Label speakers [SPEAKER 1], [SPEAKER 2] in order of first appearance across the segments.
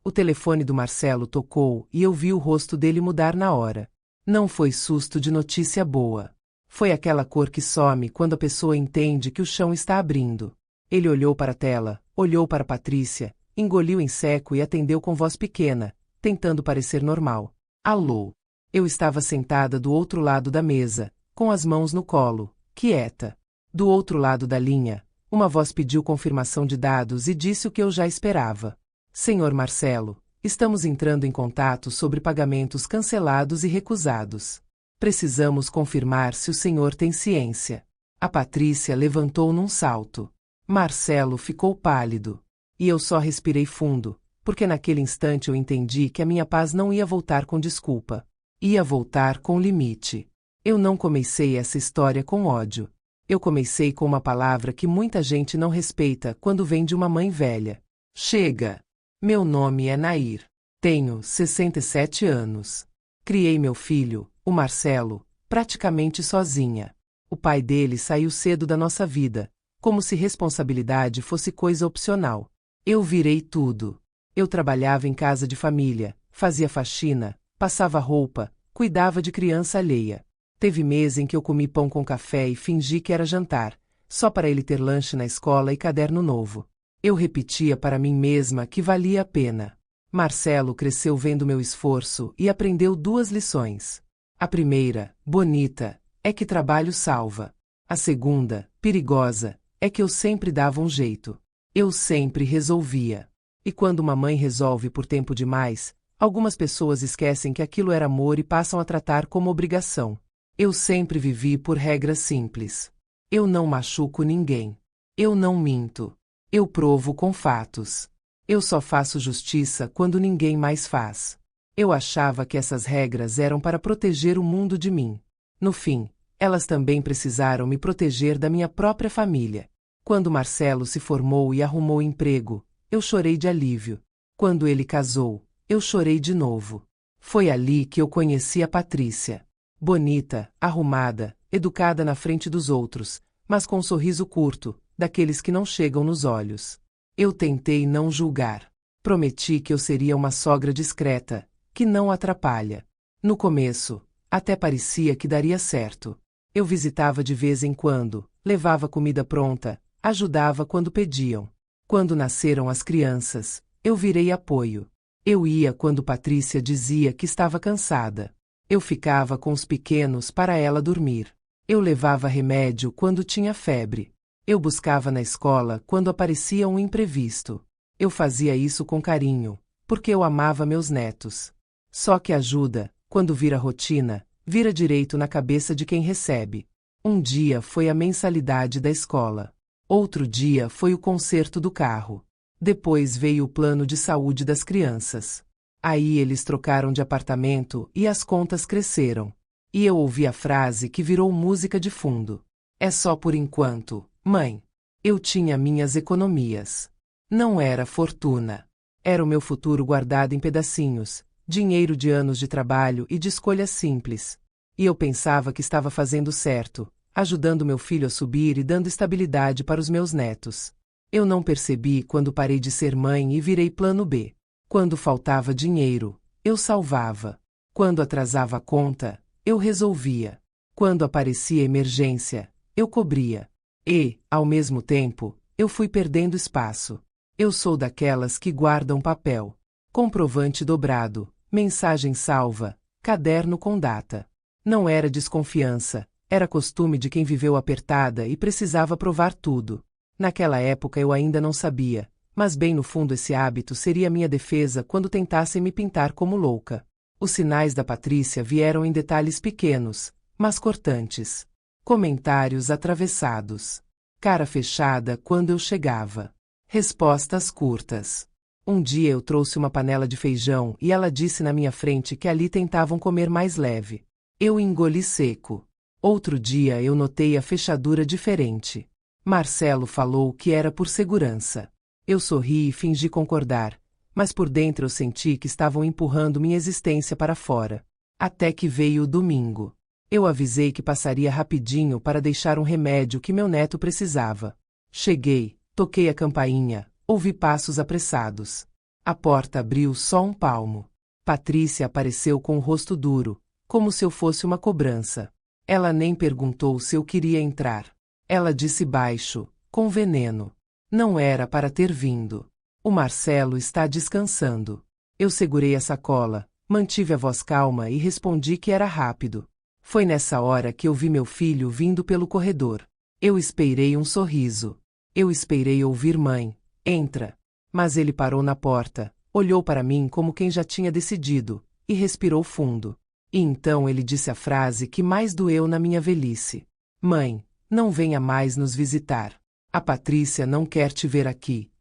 [SPEAKER 1] O telefone do Marcelo tocou e eu vi o rosto dele mudar na hora. Não foi susto de notícia boa. Foi aquela cor que some quando a pessoa entende que o chão está abrindo. Ele olhou para a tela, olhou para Patrícia, engoliu em seco e atendeu com voz pequena, tentando parecer normal. Alô? Eu estava sentada do outro lado da mesa, com as mãos no colo, quieta. Do outro lado da linha, uma voz pediu confirmação de dados e disse o que eu já esperava. Senhor Marcelo, estamos entrando em contato sobre pagamentos cancelados e recusados. Precisamos confirmar se o senhor tem ciência. A Patrícia levantou num salto. Marcelo ficou pálido. E eu só respirei fundo, porque naquele instante eu entendi que a minha paz não ia voltar com desculpa. Ia voltar com limite. Eu não comecei essa história com ódio. Eu comecei com uma palavra que muita gente não respeita quando vem de uma mãe velha. Chega! Meu nome é Nair. Tenho 67 anos. Criei meu filho, o Marcelo, praticamente sozinha. O pai dele saiu cedo da nossa vida, como se responsabilidade fosse coisa opcional. Eu virei tudo. Eu trabalhava em casa de família, fazia faxina, passava roupa, cuidava de criança alheia. Teve mês em que eu comi pão com café e fingi que era jantar, só para ele ter lanche na escola e caderno novo. Eu repetia para mim mesma que valia a pena. Marcelo cresceu vendo meu esforço e aprendeu 2 lições. A primeira, bonita, é que trabalho salva. A segunda, perigosa, é que eu sempre dava um jeito. Eu sempre resolvia. E quando uma mãe resolve por tempo demais, algumas pessoas esquecem que aquilo era amor e passam a tratar como obrigação. Eu sempre vivi por regras simples. Eu não machuco ninguém. Eu não minto. Eu provo com fatos. Eu só faço justiça quando ninguém mais faz. Eu achava que essas regras eram para proteger o mundo de mim. No fim, elas também precisaram me proteger da minha própria família. Quando Marcelo se formou e arrumou emprego, eu chorei de alívio. Quando ele casou, eu chorei de novo. Foi ali que eu conheci a Patrícia. Bonita, arrumada, educada na frente dos outros, mas com um sorriso curto, daqueles que não chegam nos olhos. Eu tentei não julgar. Prometi que eu seria uma sogra discreta, que não atrapalha. No começo, até parecia que daria certo. Eu visitava de vez em quando, levava comida pronta, ajudava quando pediam. Quando nasceram as crianças, eu virei apoio. Eu ia quando Patrícia dizia que estava cansada. Eu ficava com os pequenos para ela dormir. Eu levava remédio quando tinha febre. Eu buscava na escola quando aparecia um imprevisto. Eu fazia isso com carinho, porque eu amava meus netos. Só que ajuda, quando vira rotina, vira direito na cabeça de quem recebe. Um dia foi a mensalidade da escola. Outro dia foi o conserto do carro. Depois veio o plano de saúde das crianças. Aí eles trocaram de apartamento e as contas cresceram. E eu ouvi a frase que virou música de fundo. É só por enquanto, mãe. Eu tinha minhas economias. Não era fortuna. Era o meu futuro guardado em pedacinhos, dinheiro de anos de trabalho e de escolhas simples. E eu pensava que estava fazendo certo, ajudando meu filho a subir e dando estabilidade para os meus netos. Eu não percebi quando parei de ser mãe e virei plano B. Quando faltava dinheiro, eu salvava. Quando atrasava a conta, eu resolvia. Quando aparecia emergência, eu cobria. E, ao mesmo tempo, eu fui perdendo espaço. Eu sou daquelas que guardam papel. Comprovante dobrado, mensagem salva, caderno com data. Não era desconfiança, era costume de quem viveu apertada e precisava provar tudo. Naquela época eu ainda não sabia, mas bem no fundo esse hábito seria minha defesa quando tentassem me pintar como louca. Os sinais da Patrícia vieram em detalhes pequenos, mas cortantes. Comentários atravessados. Cara fechada quando eu chegava. Respostas curtas. Um dia eu trouxe uma panela de feijão e ela disse na minha frente que ali tentavam comer mais leve. Eu engoli seco. Outro dia eu notei a fechadura diferente. Marcelo falou que era por segurança. Eu sorri e fingi concordar, mas por dentro eu senti que estavam empurrando minha existência para fora. Até que veio o domingo. Eu avisei que passaria rapidinho para deixar um remédio que meu neto precisava. Cheguei, toquei a campainha, ouvi passos apressados. A porta abriu só um palmo. Patrícia apareceu com o rosto duro, como se eu fosse uma cobrança. Ela nem perguntou se eu queria entrar. Ela disse baixo, com veneno. Não era para ter vindo. O Marcelo está descansando. Eu segurei a sacola, mantive a voz calma e respondi que era rápido. Foi nessa hora que eu vi meu filho vindo pelo corredor. Eu esperei um sorriso. Eu esperei ouvir mãe, entra. Mas ele parou na porta, olhou para mim como quem já tinha decidido, e respirou fundo. E então ele disse a frase que mais doeu na minha velhice. Mãe, não venha mais nos visitar. A Patrícia não quer te ver aqui.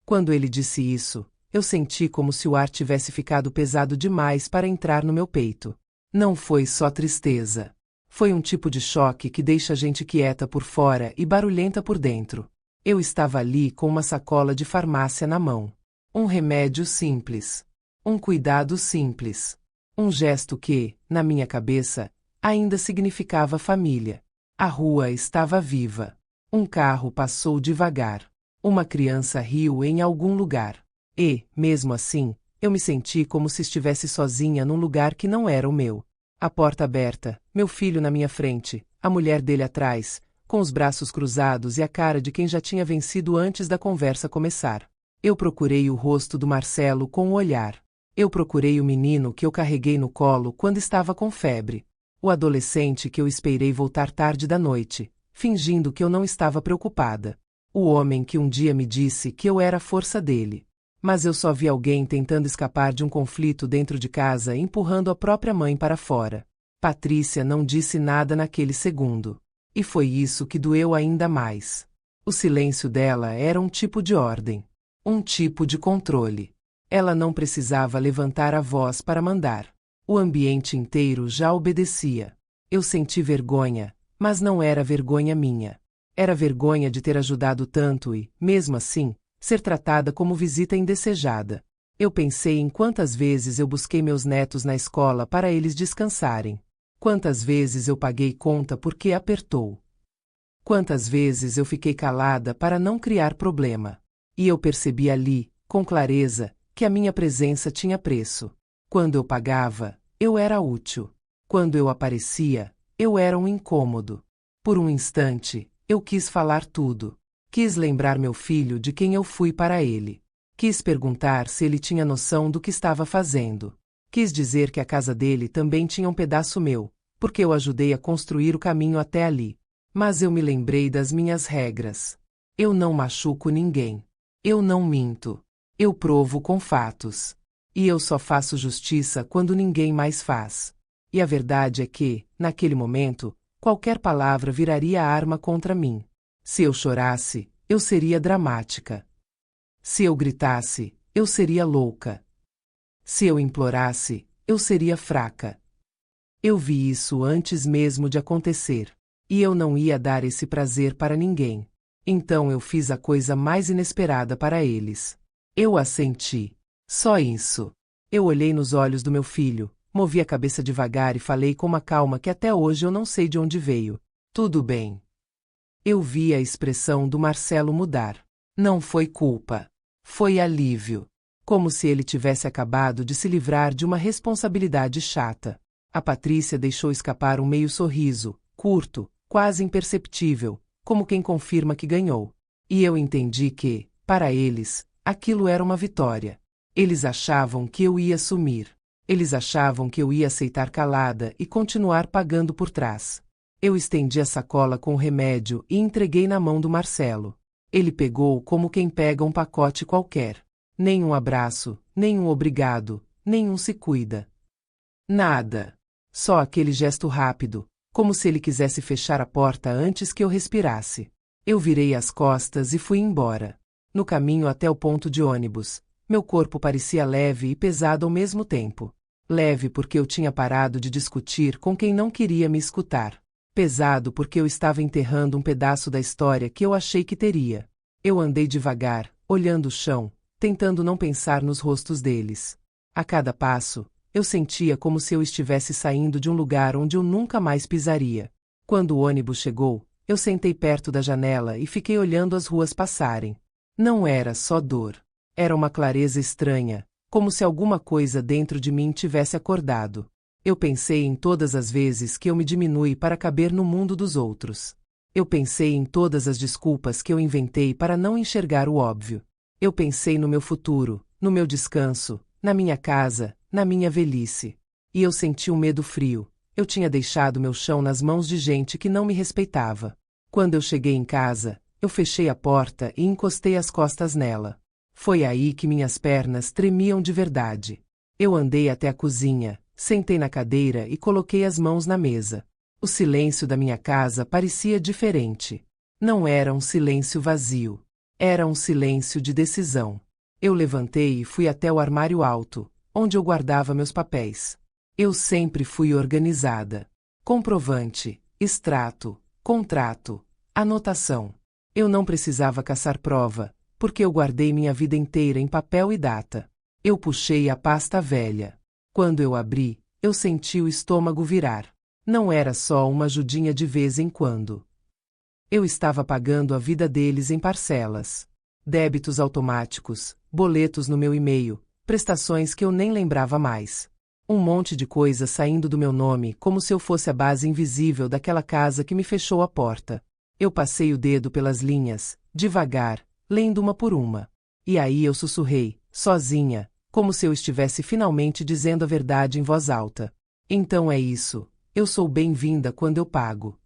[SPEAKER 1] Quando ele disse isso, eu senti como se o ar tivesse ficado pesado demais para entrar no meu peito. Não foi só tristeza. Foi um tipo de choque que deixa a gente quieta por fora e barulhenta por dentro. Eu estava ali com uma sacola de farmácia na mão. Um remédio simples. Um cuidado simples. Um gesto que, na minha cabeça, ainda significava família. A rua estava viva. Um carro passou devagar. Uma criança riu em algum lugar. E, mesmo assim, eu me senti como se estivesse sozinha num lugar que não era o meu. A porta aberta, meu filho na minha frente, a mulher dele atrás, com os braços cruzados e a cara de quem já tinha vencido antes da conversa começar. Eu procurei o rosto do Marcelo com o olhar. Eu procurei o menino que eu carreguei no colo quando estava com febre. O adolescente que eu esperei voltar tarde da noite, fingindo que eu não estava preocupada. O homem que um dia me disse que eu era a força dele. Mas eu só vi alguém tentando escapar de um conflito dentro de casa e empurrando a própria mãe para fora. Patrícia não disse nada naquele segundo. E foi isso que doeu ainda mais. O silêncio dela era um tipo de ordem. Um tipo de controle. Ela não precisava levantar a voz para mandar. O ambiente inteiro já obedecia. Eu senti vergonha, mas não era vergonha minha. Era vergonha de ter ajudado tanto e, mesmo assim, ser tratada como visita indesejada. Eu pensei em quantas vezes eu busquei meus netos na escola para eles descansarem. Quantas vezes eu paguei conta porque apertou. Quantas vezes eu fiquei calada para não criar problema. E eu percebi ali, com clareza, que a minha presença tinha preço. Quando eu pagava, eu era útil. Quando eu aparecia, eu era um incômodo. Por um instante, eu quis falar tudo. Quis lembrar meu filho de quem eu fui para ele. Quis perguntar se ele tinha noção do que estava fazendo. Quis dizer que a casa dele também tinha um pedaço meu, porque eu ajudei a construir o caminho até ali. Mas eu me lembrei das minhas regras. Eu não machuco ninguém. Eu não minto. Eu provo com fatos. E eu só faço justiça quando ninguém mais faz. E a verdade é que, naquele momento, qualquer palavra viraria arma contra mim. Se eu chorasse, eu seria dramática. Se eu gritasse, eu seria louca. Se eu implorasse, eu seria fraca. Eu vi isso antes mesmo de acontecer. E eu não ia dar esse prazer para ninguém. Então eu fiz a coisa mais inesperada para eles. Eu assenti. Só isso. Eu olhei nos olhos do meu filho, movi a cabeça devagar e falei com uma calma que até hoje eu não sei de onde veio. Tudo bem. Eu vi a expressão do Marcelo mudar. Não foi culpa. Foi alívio. Como se ele tivesse acabado de se livrar de uma responsabilidade chata. A Patrícia deixou escapar um meio sorriso, curto, quase imperceptível, como quem confirma que ganhou. E eu entendi que, para eles, aquilo era uma vitória. Eles achavam que eu ia sumir. Eles achavam que eu ia aceitar calada e continuar pagando por trás. Eu estendi a sacola com o remédio e entreguei na mão do Marcelo. Ele pegou como quem pega um pacote qualquer. Nem um abraço, nem um obrigado, nem um se cuida. Nada. Só aquele gesto rápido, como se ele quisesse fechar a porta antes que eu respirasse. Eu virei as costas e fui embora. No caminho até o ponto de ônibus, meu corpo parecia leve e pesado ao mesmo tempo. Leve porque eu tinha parado de discutir com quem não queria me escutar. Pesado porque eu estava enterrando um pedaço da história que eu achei que teria. Eu andei devagar, olhando o chão, tentando não pensar nos rostos deles. A cada passo, eu sentia como se eu estivesse saindo de um lugar onde eu nunca mais pisaria. Quando o ônibus chegou, eu sentei perto da janela e fiquei olhando as ruas passarem. Não era só dor. Era uma clareza estranha, como se alguma coisa dentro de mim tivesse acordado. Eu pensei em todas as vezes que eu me diminui para caber no mundo dos outros. Eu pensei em todas as desculpas que eu inventei para não enxergar o óbvio. Eu pensei no meu futuro, no meu descanso, na minha casa, na minha velhice. E eu senti um medo frio. Eu tinha deixado meu chão nas mãos de gente que não me respeitava. Quando eu cheguei em casa, eu fechei a porta e encostei as costas nela. Foi aí que minhas pernas tremiam de verdade. Eu andei até a cozinha, sentei na cadeira e coloquei as mãos na mesa. O silêncio da minha casa parecia diferente. Não era um silêncio vazio. Era um silêncio de decisão. Eu levantei e fui até o armário alto, onde eu guardava meus papéis. Eu sempre fui organizada. Comprovante, extrato, contrato, anotação. Eu não precisava caçar prova, porque eu guardei minha vida inteira em papel e data. Eu puxei a pasta velha. Quando eu abri, eu senti o estômago virar. Não era só uma ajudinha de vez em quando. Eu estava pagando a vida deles em parcelas. Débitos automáticos, boletos no meu e-mail, prestações que eu nem lembrava mais. Um monte de coisa saindo do meu nome como se eu fosse a base invisível daquela casa que me fechou a porta. Eu passei o dedo pelas linhas, devagar, lendo uma por uma. E aí eu sussurrei, sozinha, como se eu estivesse finalmente dizendo a verdade em voz alta. Então é isso, eu sou bem-vinda quando eu pago.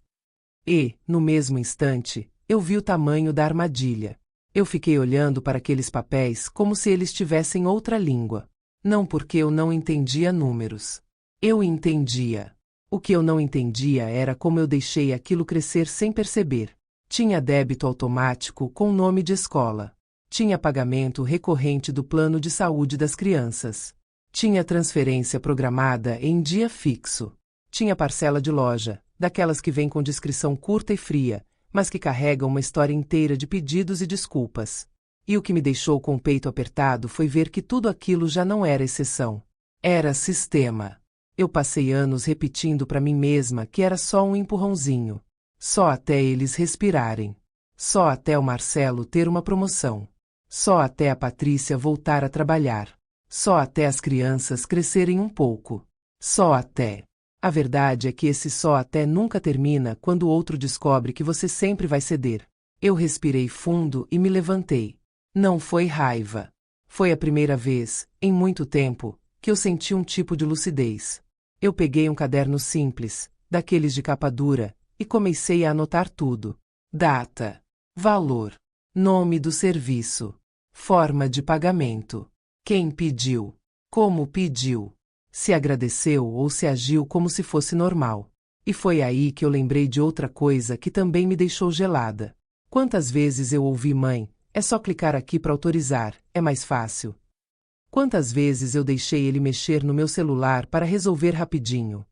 [SPEAKER 1] E, no mesmo instante, eu vi o tamanho da armadilha. Eu fiquei olhando para aqueles papéis como se eles tivessem outra língua. Não porque eu não entendia números. Eu entendia. O que eu não entendia era como eu deixei aquilo crescer sem perceber. Tinha débito automático com nome de escola. Tinha pagamento recorrente do plano de saúde das crianças. Tinha transferência programada em dia fixo. Tinha parcela de loja, daquelas que vêm com descrição curta e fria, mas que carregam uma história inteira de pedidos e desculpas. E o que me deixou com o peito apertado foi ver que tudo aquilo já não era exceção. Era sistema. Eu passei anos repetindo para mim mesma que era só um empurrãozinho. Só até eles respirarem. Só até o Marcelo ter uma promoção. Só até a Patrícia voltar a trabalhar. Só até as crianças crescerem um pouco. Só até. A verdade é que esse só até nunca termina quando o outro descobre que você sempre vai ceder. Eu respirei fundo e me levantei. Não foi raiva. Foi a primeira vez, em muito tempo, que eu senti um tipo de lucidez. Eu peguei um caderno simples, daqueles de capa dura, e comecei a anotar tudo. Data. Valor. Nome do serviço. Forma de pagamento. Quem pediu. Como pediu. Se agradeceu ou se agiu como se fosse normal. E foi aí que eu lembrei de outra coisa que também me deixou gelada. Quantas vezes eu ouvi mãe, é só clicar aqui para autorizar, é mais fácil. Quantas vezes eu deixei ele mexer no meu celular para resolver rapidinho.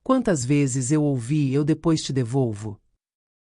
[SPEAKER 1] Quantas vezes eu ouvi eu depois te devolvo.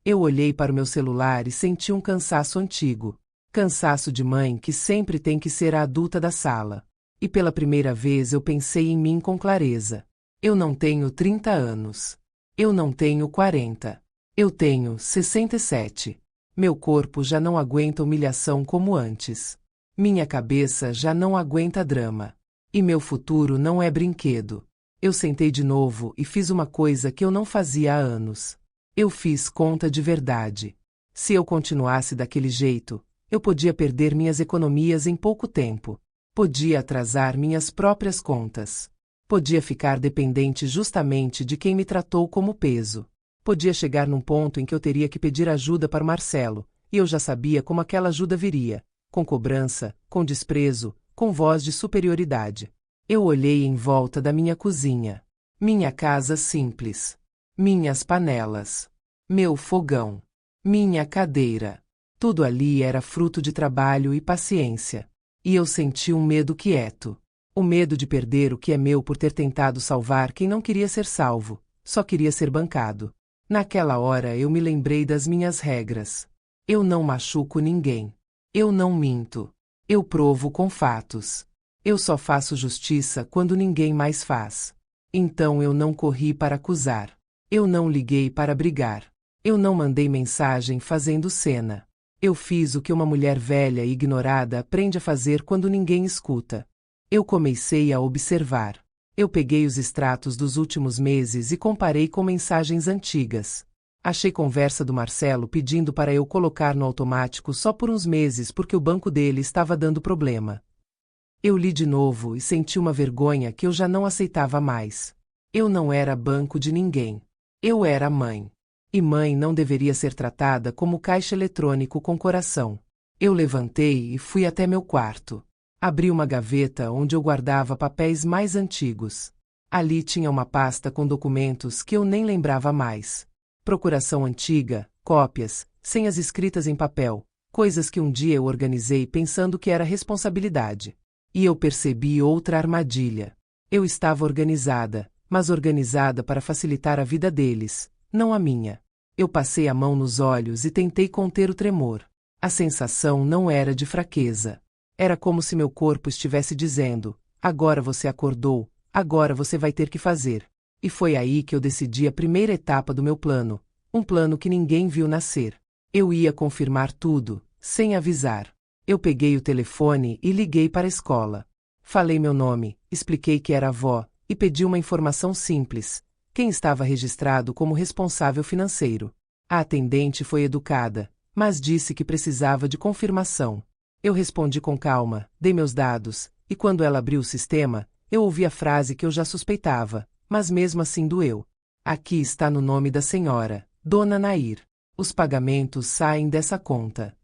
[SPEAKER 1] Eu olhei para o meu celular e senti um cansaço antigo. Cansaço de mãe que sempre tem que ser a adulta da sala. E pela primeira vez eu pensei em mim com clareza. Eu não tenho 30 anos. Eu não tenho 40. Eu tenho 67. Meu corpo já não aguenta humilhação como antes. Minha cabeça já não aguenta drama. E meu futuro não é brinquedo. Eu sentei de novo e fiz uma coisa que eu não fazia há anos. Eu fiz conta de verdade. Se eu continuasse daquele jeito, eu podia perder minhas economias em pouco tempo. Podia atrasar minhas próprias contas. Podia ficar dependente justamente de quem me tratou como peso. Podia chegar num ponto em que eu teria que pedir ajuda para o Marcelo, e eu já sabia como aquela ajuda viria, com cobrança, com desprezo, com voz de superioridade. Eu olhei em volta da minha cozinha. Minha casa simples. Minhas panelas. Meu fogão. Minha cadeira. Tudo ali era fruto de trabalho e paciência. E eu senti um medo quieto. O medo de perder o que é meu por ter tentado salvar quem não queria ser salvo, só queria ser bancado. Naquela hora eu me lembrei das minhas regras. Eu não machuco ninguém. Eu não minto. Eu provo com fatos. Eu só faço justiça quando ninguém mais faz. Então eu não corri para acusar. Eu não liguei para brigar. Eu não mandei mensagem fazendo cena. Eu fiz o que uma mulher velha e ignorada aprende a fazer quando ninguém escuta. Eu comecei a observar. Eu peguei os extratos dos últimos meses e comparei com mensagens antigas. Achei conversa do Marcelo pedindo para eu colocar no automático só por uns meses porque o banco dele estava dando problema. Eu li de novo e senti uma vergonha que eu já não aceitava mais. Eu não era banco de ninguém. Eu era mãe. E mãe não deveria ser tratada como caixa eletrônico com coração. Eu levantei e fui até meu quarto. Abri uma gaveta onde eu guardava papéis mais antigos. Ali tinha uma pasta com documentos que eu nem lembrava mais. Procuração antiga, cópias, senhas escritas em papel, coisas que um dia eu organizei pensando que era responsabilidade. E eu percebi outra armadilha. Eu estava organizada, mas organizada para facilitar a vida deles, não a minha. Eu passei a mão nos olhos e tentei conter o tremor. A sensação não era de fraqueza. Era como se meu corpo estivesse dizendo: agora você acordou, agora você vai ter que fazer. E foi aí que eu decidi a primeira etapa do meu plano, um plano que ninguém viu nascer. Eu ia confirmar tudo, sem avisar. Eu peguei o telefone e liguei para a escola. Falei meu nome, expliquei que era avó, e pedi uma informação simples: quem estava registrado como responsável financeiro. A atendente foi educada, mas disse que precisava de confirmação. Eu respondi com calma, dei meus dados, e quando ela abriu o sistema, eu ouvi a frase que eu já suspeitava, mas mesmo assim doeu. Aqui está no nome da senhora, Dona Nair. Os pagamentos saem dessa conta.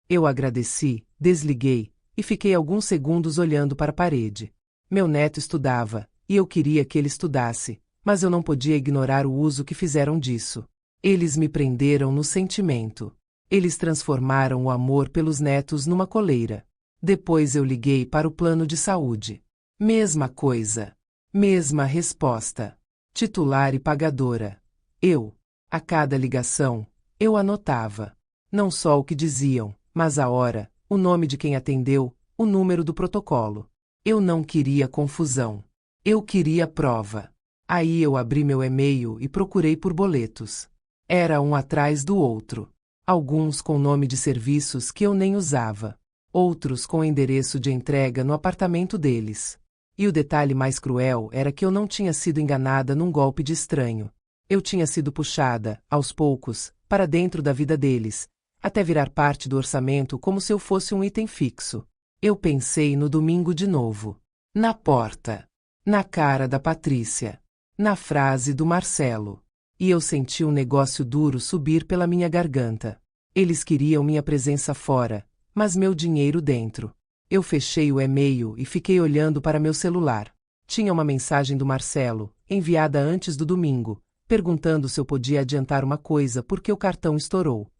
[SPEAKER 1] Eu agradeci, desliguei, e fiquei alguns segundos olhando para a parede. Meu neto estudava, e eu queria que ele estudasse, mas eu não podia ignorar o uso que fizeram disso. Eles me prenderam no sentimento. Eles transformaram o amor pelos netos numa coleira. Depois eu liguei para o plano de saúde. Mesma coisa. Mesma resposta. Titular e pagadora. Eu. A cada ligação, eu anotava. Não só o que diziam, mas a hora, o nome de quem atendeu, o número do protocolo. Eu não queria confusão. Eu queria prova. Aí eu abri meu e-mail e procurei por boletos. Era um atrás do outro. Alguns com nome de serviços que eu nem usava. Outros com endereço de entrega no apartamento deles. E o detalhe mais cruel era que eu não tinha sido enganada num golpe de estranho. Eu tinha sido puxada, aos poucos, para dentro da vida deles, até virar parte do orçamento como se eu fosse um item fixo. Eu pensei no domingo de novo. Na porta. Na cara da Patrícia. Na frase do Marcelo. E eu senti um negócio duro subir pela minha garganta. Eles queriam minha presença fora, mas meu dinheiro dentro. Eu fechei o e-mail e fiquei olhando para meu celular. Tinha uma mensagem do Marcelo, enviada antes do domingo, perguntando se eu podia adiantar uma coisa porque o cartão estourou.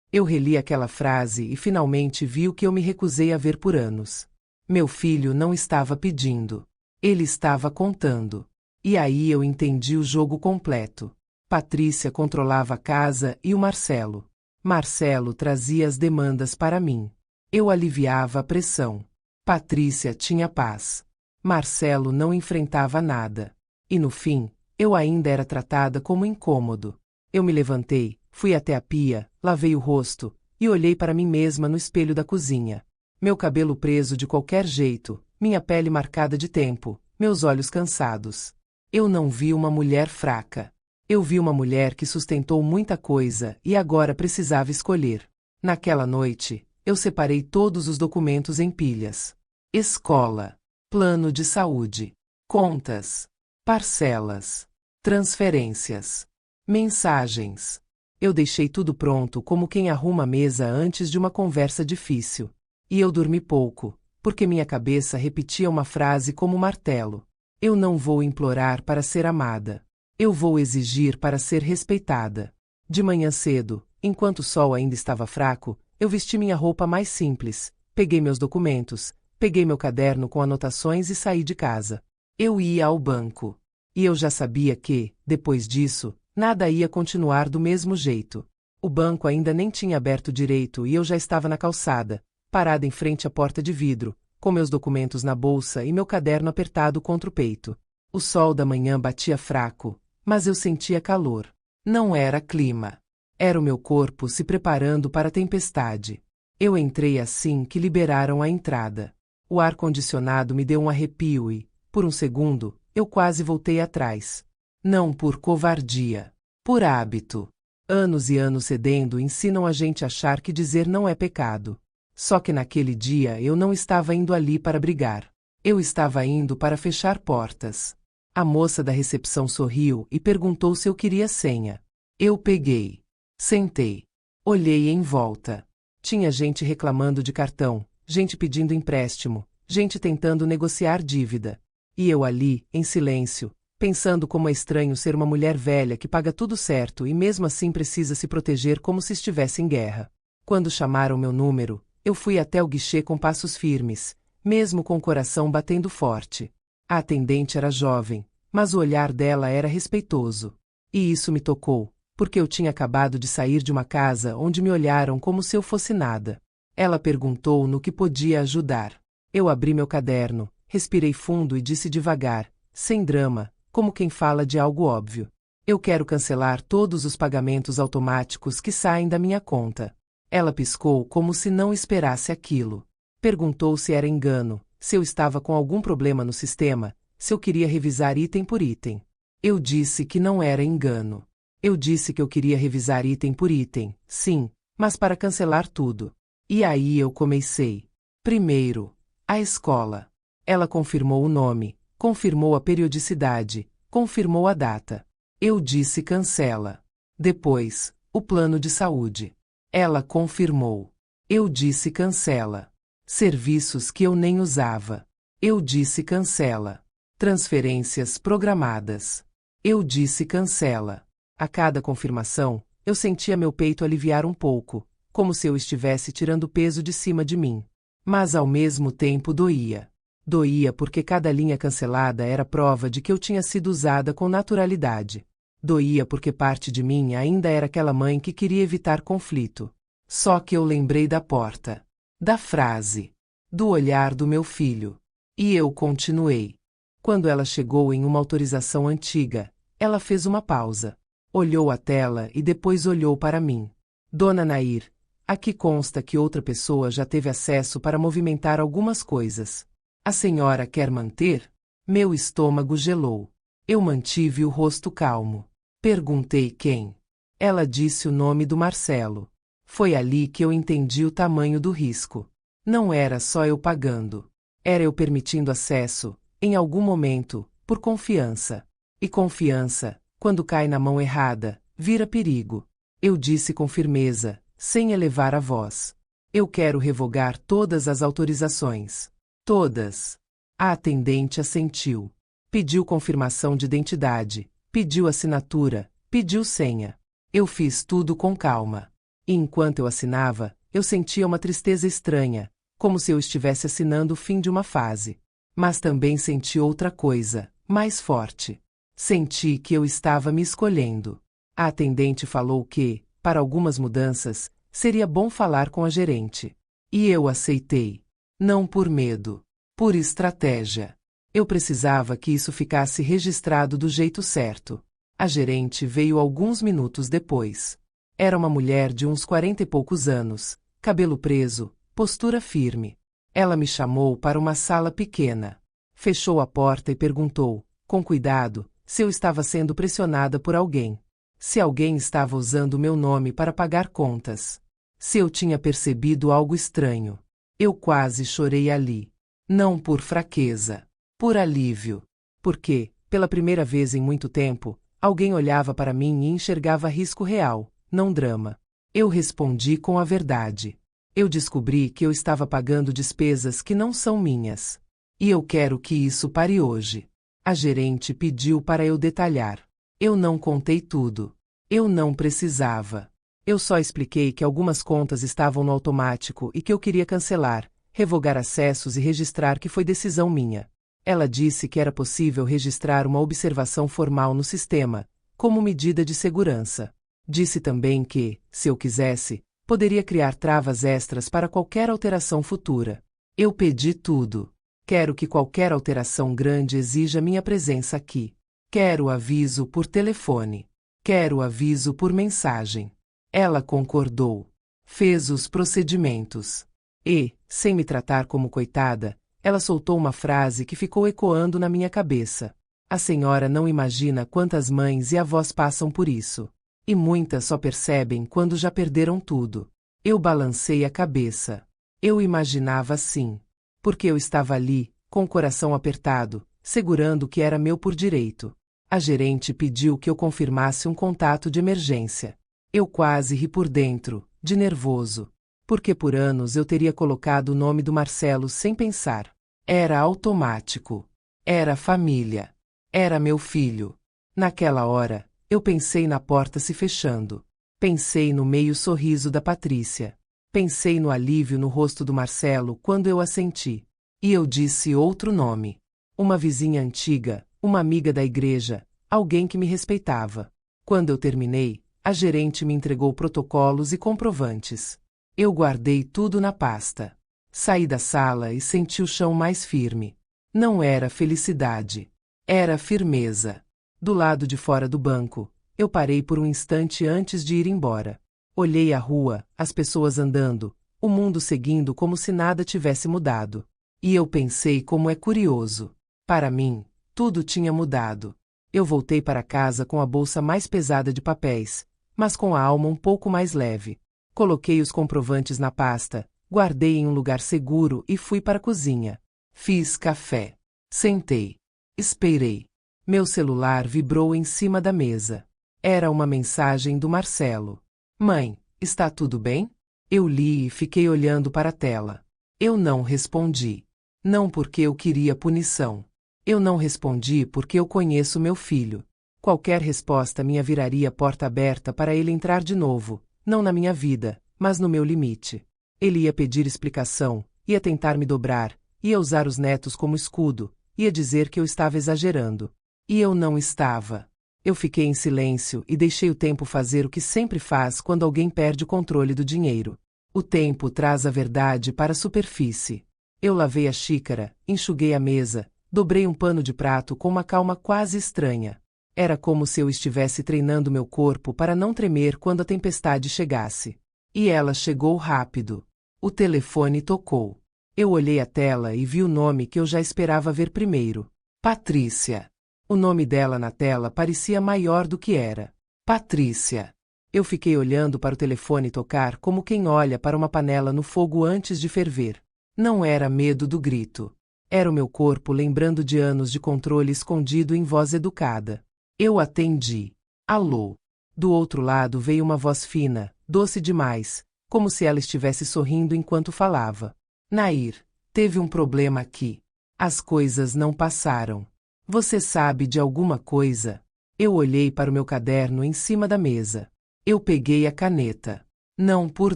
[SPEAKER 1] Eu reli aquela frase e finalmente vi o que eu me recusei a ver por anos. Meu filho não estava pedindo. Ele estava contando. E aí eu entendi o jogo completo. Patrícia controlava a casa e o Marcelo. Marcelo trazia as demandas para mim. Eu aliviava a pressão. Patrícia tinha paz. Marcelo não enfrentava nada. E no fim, eu ainda era tratada como incômodo. Eu me levantei, fui até a pia, lavei o rosto, e olhei para mim mesma no espelho da cozinha. Meu cabelo preso de qualquer jeito, minha pele marcada de tempo, meus olhos cansados. Eu não vi uma mulher fraca. Eu vi uma mulher que sustentou muita coisa e agora precisava escolher. Naquela noite, eu separei todos os documentos em pilhas. Escola, plano de saúde, contas, parcelas, transferências, mensagens. Eu deixei tudo pronto como quem arruma a mesa antes de uma conversa difícil. E eu dormi pouco, porque minha cabeça repetia uma frase como martelo. Eu não vou implorar para ser amada. Eu vou exigir para ser respeitada. De manhã cedo, enquanto o sol ainda estava fraco, eu vesti minha roupa mais simples, peguei meus documentos, peguei meu caderno com anotações e saí de casa. Eu ia ao banco. E eu já sabia que, depois disso, nada ia continuar do mesmo jeito. O banco ainda nem tinha aberto direito e eu já estava na calçada, parada em frente à porta de vidro, com meus documentos na bolsa e meu caderno apertado contra o peito. O sol da manhã batia fraco, mas eu sentia calor. Não era clima. Era o meu corpo se preparando para a tempestade. Eu entrei assim que liberaram a entrada. O ar-condicionado me deu um arrepio e, por um segundo, eu quase voltei atrás. Não por covardia. Por hábito. Anos e anos cedendo ensinam a gente a achar que dizer não é pecado. Só que naquele dia eu não estava indo ali para brigar. Eu estava indo para fechar portas. A moça da recepção sorriu e perguntou se eu queria senha. Eu peguei. Sentei. Olhei em volta. Tinha gente reclamando de cartão, gente pedindo empréstimo, gente tentando negociar dívida. E eu ali, em silêncio, pensando como é estranho ser uma mulher velha que paga tudo certo e mesmo assim precisa se proteger como se estivesse em guerra. Quando chamaram meu número, eu fui até o guichê com passos firmes, mesmo com o coração batendo forte. A atendente era jovem, mas o olhar dela era respeitoso. E isso me tocou, porque eu tinha acabado de sair de uma casa onde me olharam como se eu fosse nada. Ela perguntou no que podia ajudar. Eu abri meu caderno, respirei fundo e disse devagar, sem drama, como quem fala de algo óbvio. Eu quero cancelar todos os pagamentos automáticos que saem da minha conta. Ela piscou como se não esperasse aquilo. Perguntou se era engano, se eu estava com algum problema no sistema, se eu queria revisar item por item. Eu disse que não era engano. Eu disse que eu queria revisar item por item, sim, mas para cancelar tudo. E aí eu comecei. Primeiro, a escola. Ela confirmou o nome, confirmou a periodicidade, confirmou a data. Eu disse cancela. Depois, o plano de saúde. Ela confirmou. Eu disse cancela. Serviços que eu nem usava. Eu disse cancela. Transferências programadas. Eu disse cancela. A cada confirmação, eu sentia meu peito aliviar um pouco, como se eu estivesse tirando peso de cima de mim. Mas ao mesmo tempo doía. Doía porque cada linha cancelada era prova de que eu tinha sido usada com naturalidade. Doía porque parte de mim ainda era aquela mãe que queria evitar conflito. Só que eu lembrei da porta, da frase, do olhar do meu filho. E eu continuei. Quando ela chegou em uma autorização antiga, ela fez uma pausa. Olhou a tela e depois olhou para mim. Dona Nair, aqui consta que outra pessoa já teve acesso para movimentar algumas coisas. A senhora quer manter? Meu estômago gelou. Eu mantive o rosto calmo. Perguntei quem. Ela disse o nome do Marcelo. Foi ali que eu entendi o tamanho do risco. Não era só eu pagando. Era eu permitindo acesso, em algum momento, por confiança. E confiança, quando cai na mão errada, vira perigo. Eu disse com firmeza, sem elevar a voz. Eu quero revogar todas as autorizações. Todas. A atendente assentiu. Pediu confirmação de identidade, pediu assinatura, pediu senha. Eu fiz tudo com calma. E enquanto eu assinava, eu sentia uma tristeza estranha, como se eu estivesse assinando o fim de uma fase. Mas também senti outra coisa, mais forte. Senti que eu estava me escolhendo. A atendente falou que, para algumas mudanças, seria bom falar com a gerente. E eu aceitei. Não por medo, por estratégia. Eu precisava que isso ficasse registrado do jeito certo. A gerente veio alguns minutos depois. Era uma mulher de uns 40 e poucos anos, cabelo preso, postura firme. Ela me chamou para uma sala pequena. Fechou a porta e perguntou, com cuidado, se eu estava sendo pressionada por alguém. Se alguém estava usando meu nome para pagar contas. Se eu tinha percebido algo estranho. Eu quase chorei ali. Não por fraqueza. Por alívio. Porque, pela primeira vez em muito tempo, alguém olhava para mim e enxergava risco real, não drama. Eu respondi com a verdade. Eu descobri que eu estava pagando despesas que não são minhas. E eu quero que isso pare hoje. A gerente pediu para eu detalhar. Eu não contei tudo. Eu não precisava. Eu só expliquei que algumas contas estavam no automático e que eu queria cancelar, revogar acessos e registrar que foi decisão minha. Ela disse que era possível registrar uma observação formal no sistema, como medida de segurança. Disse também que, se eu quisesse, poderia criar travas extras para qualquer alteração futura. Eu pedi tudo. Quero que qualquer alteração grande exija minha presença aqui. Quero aviso por telefone. Quero aviso por mensagem. Ela concordou. Fez os procedimentos. E, sem me tratar como coitada, ela soltou uma frase que ficou ecoando na minha cabeça. A senhora não imagina quantas mães e avós passam por isso. E muitas só percebem quando já perderam tudo. Eu balancei a cabeça. Eu imaginava sim. Porque eu estava ali, com o coração apertado, segurando o que era meu por direito. A gerente pediu que eu confirmasse um contato de emergência. Eu quase ri por dentro, de nervoso. Porque por anos eu teria colocado o nome do Marcelo sem pensar. Era automático. Era família. Era meu filho. Naquela hora, eu pensei na porta se fechando. Pensei no meio sorriso da Patrícia. Pensei no alívio no rosto do Marcelo quando eu assenti. E eu disse outro nome. Uma vizinha antiga, uma amiga da igreja, alguém que me respeitava. Quando eu terminei, a gerente me entregou protocolos e comprovantes. Eu guardei tudo na pasta. Saí da sala e senti o chão mais firme. Não era felicidade. Era firmeza. Do lado de fora do banco, eu parei por um instante antes de ir embora. Olhei a rua, as pessoas andando, o mundo seguindo como se nada tivesse mudado. E eu pensei como é curioso. Para mim, tudo tinha mudado. Eu voltei para casa com a bolsa mais pesada de papéis, mas com a alma um pouco mais leve. Coloquei os comprovantes na pasta, guardei em um lugar seguro e fui para a cozinha. Fiz café. Sentei. Esperei. Meu celular vibrou em cima da mesa. Era uma mensagem do Marcelo. Mãe, está tudo bem? Eu li e fiquei olhando para a tela. Eu não respondi. Não porque eu queria punição. Eu não respondi porque eu conheço meu filho. Qualquer resposta minha viraria porta aberta para ele entrar de novo, não na minha vida, mas no meu limite. Ele ia pedir explicação, ia tentar me dobrar, ia usar os netos como escudo, ia dizer que eu estava exagerando. E eu não estava. Eu fiquei em silêncio e deixei o tempo fazer o que sempre faz quando alguém perde o controle do dinheiro. O tempo traz a verdade para a superfície. Eu lavei a xícara, enxuguei a mesa, dobrei um pano de prato com uma calma quase estranha. Era como se eu estivesse treinando meu corpo para não tremer quando a tempestade chegasse. E ela chegou rápido. O telefone tocou. Eu olhei a tela e vi o nome que eu já esperava ver primeiro. Patrícia. O nome dela na tela parecia maior do que era. Patrícia. Eu fiquei olhando para o telefone tocar como quem olha para uma panela no fogo antes de ferver. Não era medo do grito. Era o meu corpo lembrando de anos de controle escondido em voz educada. Eu atendi. Alô. Do outro lado veio uma voz fina, doce demais, como se ela estivesse sorrindo enquanto falava. Nair, teve um problema aqui. As coisas não passaram. Você sabe de alguma coisa? Eu olhei para o meu caderno em cima da mesa. Eu peguei a caneta. Não por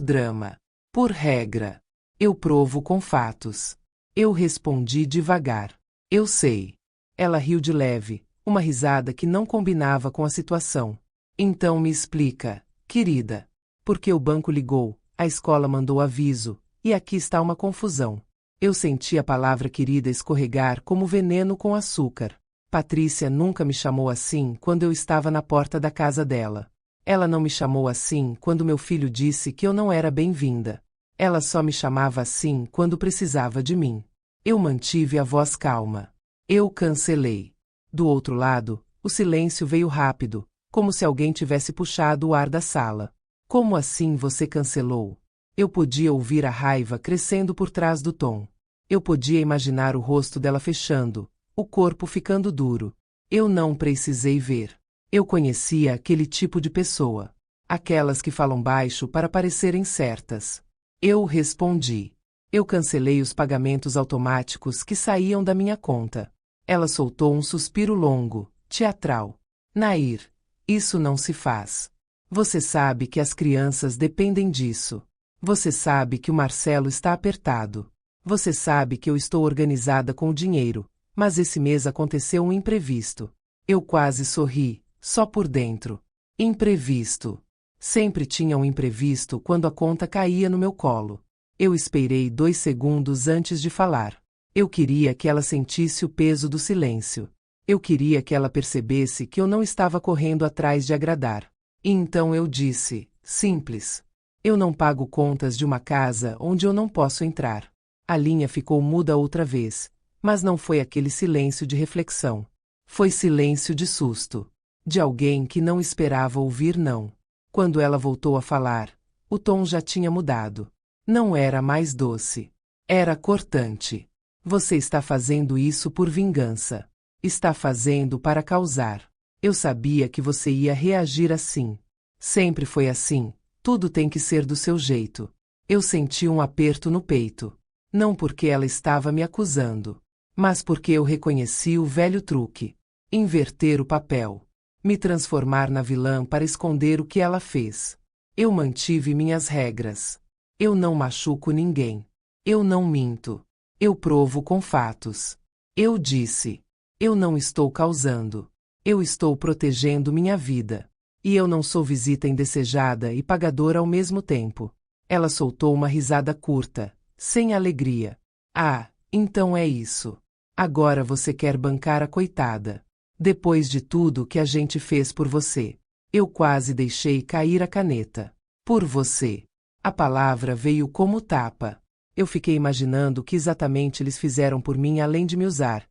[SPEAKER 1] drama. Por regra. Eu provo com fatos. Eu respondi devagar. Eu sei. Ela riu de leve, uma risada que não combinava com a situação. Então me explica, querida. Porque o banco ligou, a escola mandou aviso, e aqui está uma confusão. Eu senti a palavra querida escorregar como veneno com açúcar. Patrícia nunca me chamou assim quando eu estava na porta da casa dela. Ela não me chamou assim quando meu filho disse que eu não era bem-vinda. Ela só me chamava assim quando precisava de mim. Eu mantive a voz calma. Eu cancelei. Do outro lado, o silêncio veio rápido, como se alguém tivesse puxado o ar da sala. Como assim você cancelou? Eu podia ouvir a raiva crescendo por trás do tom. Eu podia imaginar o rosto dela fechando, o corpo ficando duro. Eu não precisei ver. Eu conhecia aquele tipo de pessoa. Aquelas que falam baixo para parecerem certas. Eu respondi. Eu cancelei os pagamentos automáticos que saíam da minha conta. Ela soltou um suspiro longo, teatral. Nair, isso não se faz. Você sabe que as crianças dependem disso. Você sabe que o Marcelo está apertado. Você sabe que eu estou organizada com o dinheiro, mas esse mês aconteceu um imprevisto. Eu quase sorri, só por dentro. Imprevisto. Sempre tinha um imprevisto quando a conta caía no meu colo. Eu esperei 2 segundos antes de falar. Eu queria que ela sentisse o peso do silêncio. Eu queria que ela percebesse que eu não estava correndo atrás de agradar. E então eu disse, Simples. Eu não pago contas de uma casa onde eu não posso entrar. A linha ficou muda outra vez, mas não foi aquele silêncio de reflexão. Foi silêncio de susto. De alguém que não esperava ouvir não. Quando ela voltou a falar, o tom já tinha mudado. Não era mais doce. Era cortante. Você está fazendo isso por vingança. Está fazendo para causar. Eu sabia que você ia reagir assim. Sempre foi assim. Tudo tem que ser do seu jeito. Eu senti um aperto no peito. Não porque ela estava me acusando, mas porque eu reconheci o velho truque. Inverter o papel. Me transformar na vilã para esconder o que ela fez. Eu mantive minhas regras. Eu não machuco ninguém. Eu não minto. Eu provo com fatos. Eu disse. Eu não estou causando. Eu estou protegendo minha vida. E eu não sou visita indesejada e pagadora ao mesmo tempo. Ela soltou uma risada curta, sem alegria. Ah, então é isso. Agora você quer bancar a coitada. Depois de tudo que a gente fez por você. Eu quase deixei cair a caneta. Por você. A palavra veio como tapa. Eu fiquei imaginando o que exatamente eles fizeram por mim além de me usar.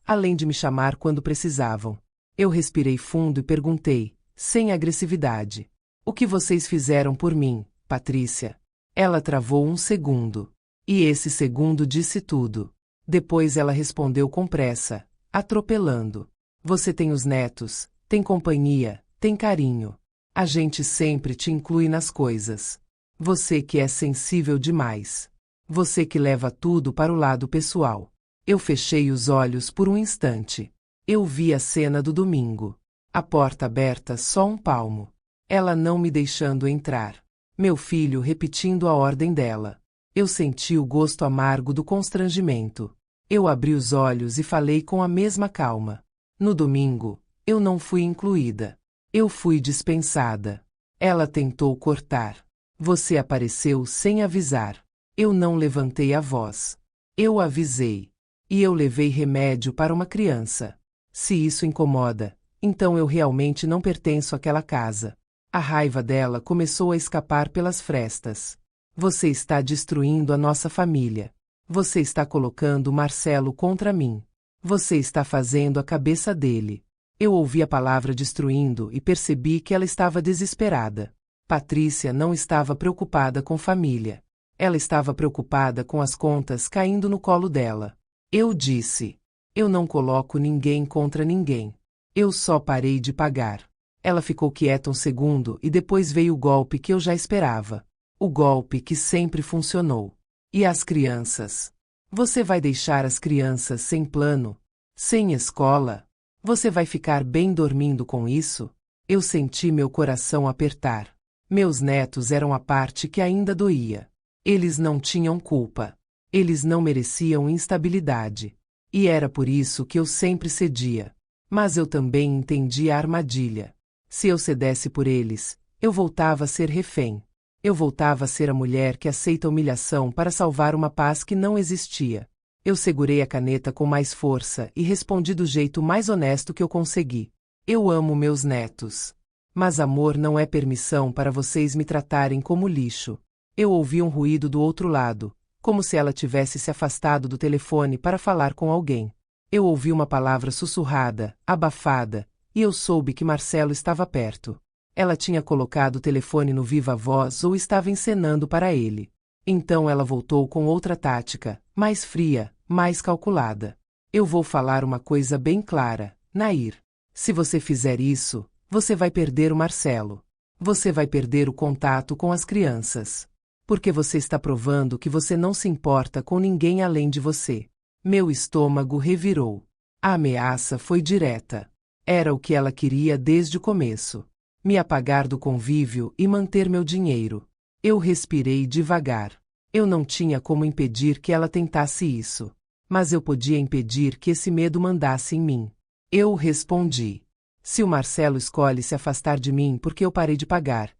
[SPEAKER 1] Além de me chamar quando precisavam. Eu respirei fundo e perguntei, sem agressividade. O que vocês fizeram por mim, Patrícia? Ela travou um segundo. E esse segundo disse tudo. Depois ela respondeu com pressa, atropelando. Você tem os netos, tem companhia, tem carinho. A gente sempre te inclui nas coisas. Você que é sensível demais. Você que leva tudo para o lado pessoal. Eu fechei os olhos por um instante. Eu vi a cena do domingo. A porta aberta só um palmo. Ela não me deixando entrar. Meu filho repetindo a ordem dela. Eu senti o gosto amargo do constrangimento. Eu abri os olhos e falei com a mesma calma. No domingo, eu não fui incluída. Eu fui dispensada. Ela tentou cortar. Você apareceu sem avisar. Eu não levantei a voz. Eu avisei. E eu levei remédio para uma criança. Se isso incomoda, então eu realmente não pertenço àquela casa. A raiva dela começou a escapar pelas frestas. Você está destruindo a nossa família. Você está colocando Marcelo contra mim. Você está fazendo a cabeça dele. Eu ouvi a palavra destruindo e percebi que ela estava desesperada. Patrícia não estava preocupada com família. Ela estava preocupada com as contas caindo no colo dela. Eu disse. Eu não coloco ninguém contra ninguém. Eu só parei de pagar. Ela ficou quieta um segundo e depois veio o golpe que eu já esperava. O golpe que sempre funcionou. E as crianças? Você vai deixar as crianças sem plano? Sem escola? Você vai ficar bem dormindo com isso? Eu senti meu coração apertar. Meus netos eram a parte que ainda doía. Eles não tinham culpa. Eles não mereciam instabilidade. E era por isso que eu sempre cedia. Mas eu também entendi a armadilha. Se eu cedesse por eles, eu voltava a ser refém. Eu voltava a ser a mulher que aceita humilhação para salvar uma paz que não existia. Eu segurei a caneta com mais força e respondi do jeito mais honesto que eu consegui. Eu amo meus netos. Mas amor não é permissão para vocês me tratarem como lixo. Eu ouvi um ruído do outro lado, como se ela tivesse se afastado do telefone para falar com alguém. Eu ouvi uma palavra sussurrada, abafada, e eu soube que Marcelo estava perto. Ela tinha colocado o telefone no viva-voz ou estava encenando para ele. Então ela voltou com outra tática, mais fria, mais calculada. Eu vou falar uma coisa bem clara, Nair. Se você fizer isso, você vai perder o Marcelo. Você vai perder o contato com as crianças. Porque você está provando que você não se importa com ninguém além de você. Meu estômago revirou. A ameaça foi direta. Era o que ela queria desde o começo. Me apagar do convívio e manter meu dinheiro. Eu respirei devagar. Eu não tinha como impedir que ela tentasse isso. Mas eu podia impedir que esse medo mandasse em mim. Eu respondi. Se o Marcelo escolhe se afastar de mim porque eu parei de pagar,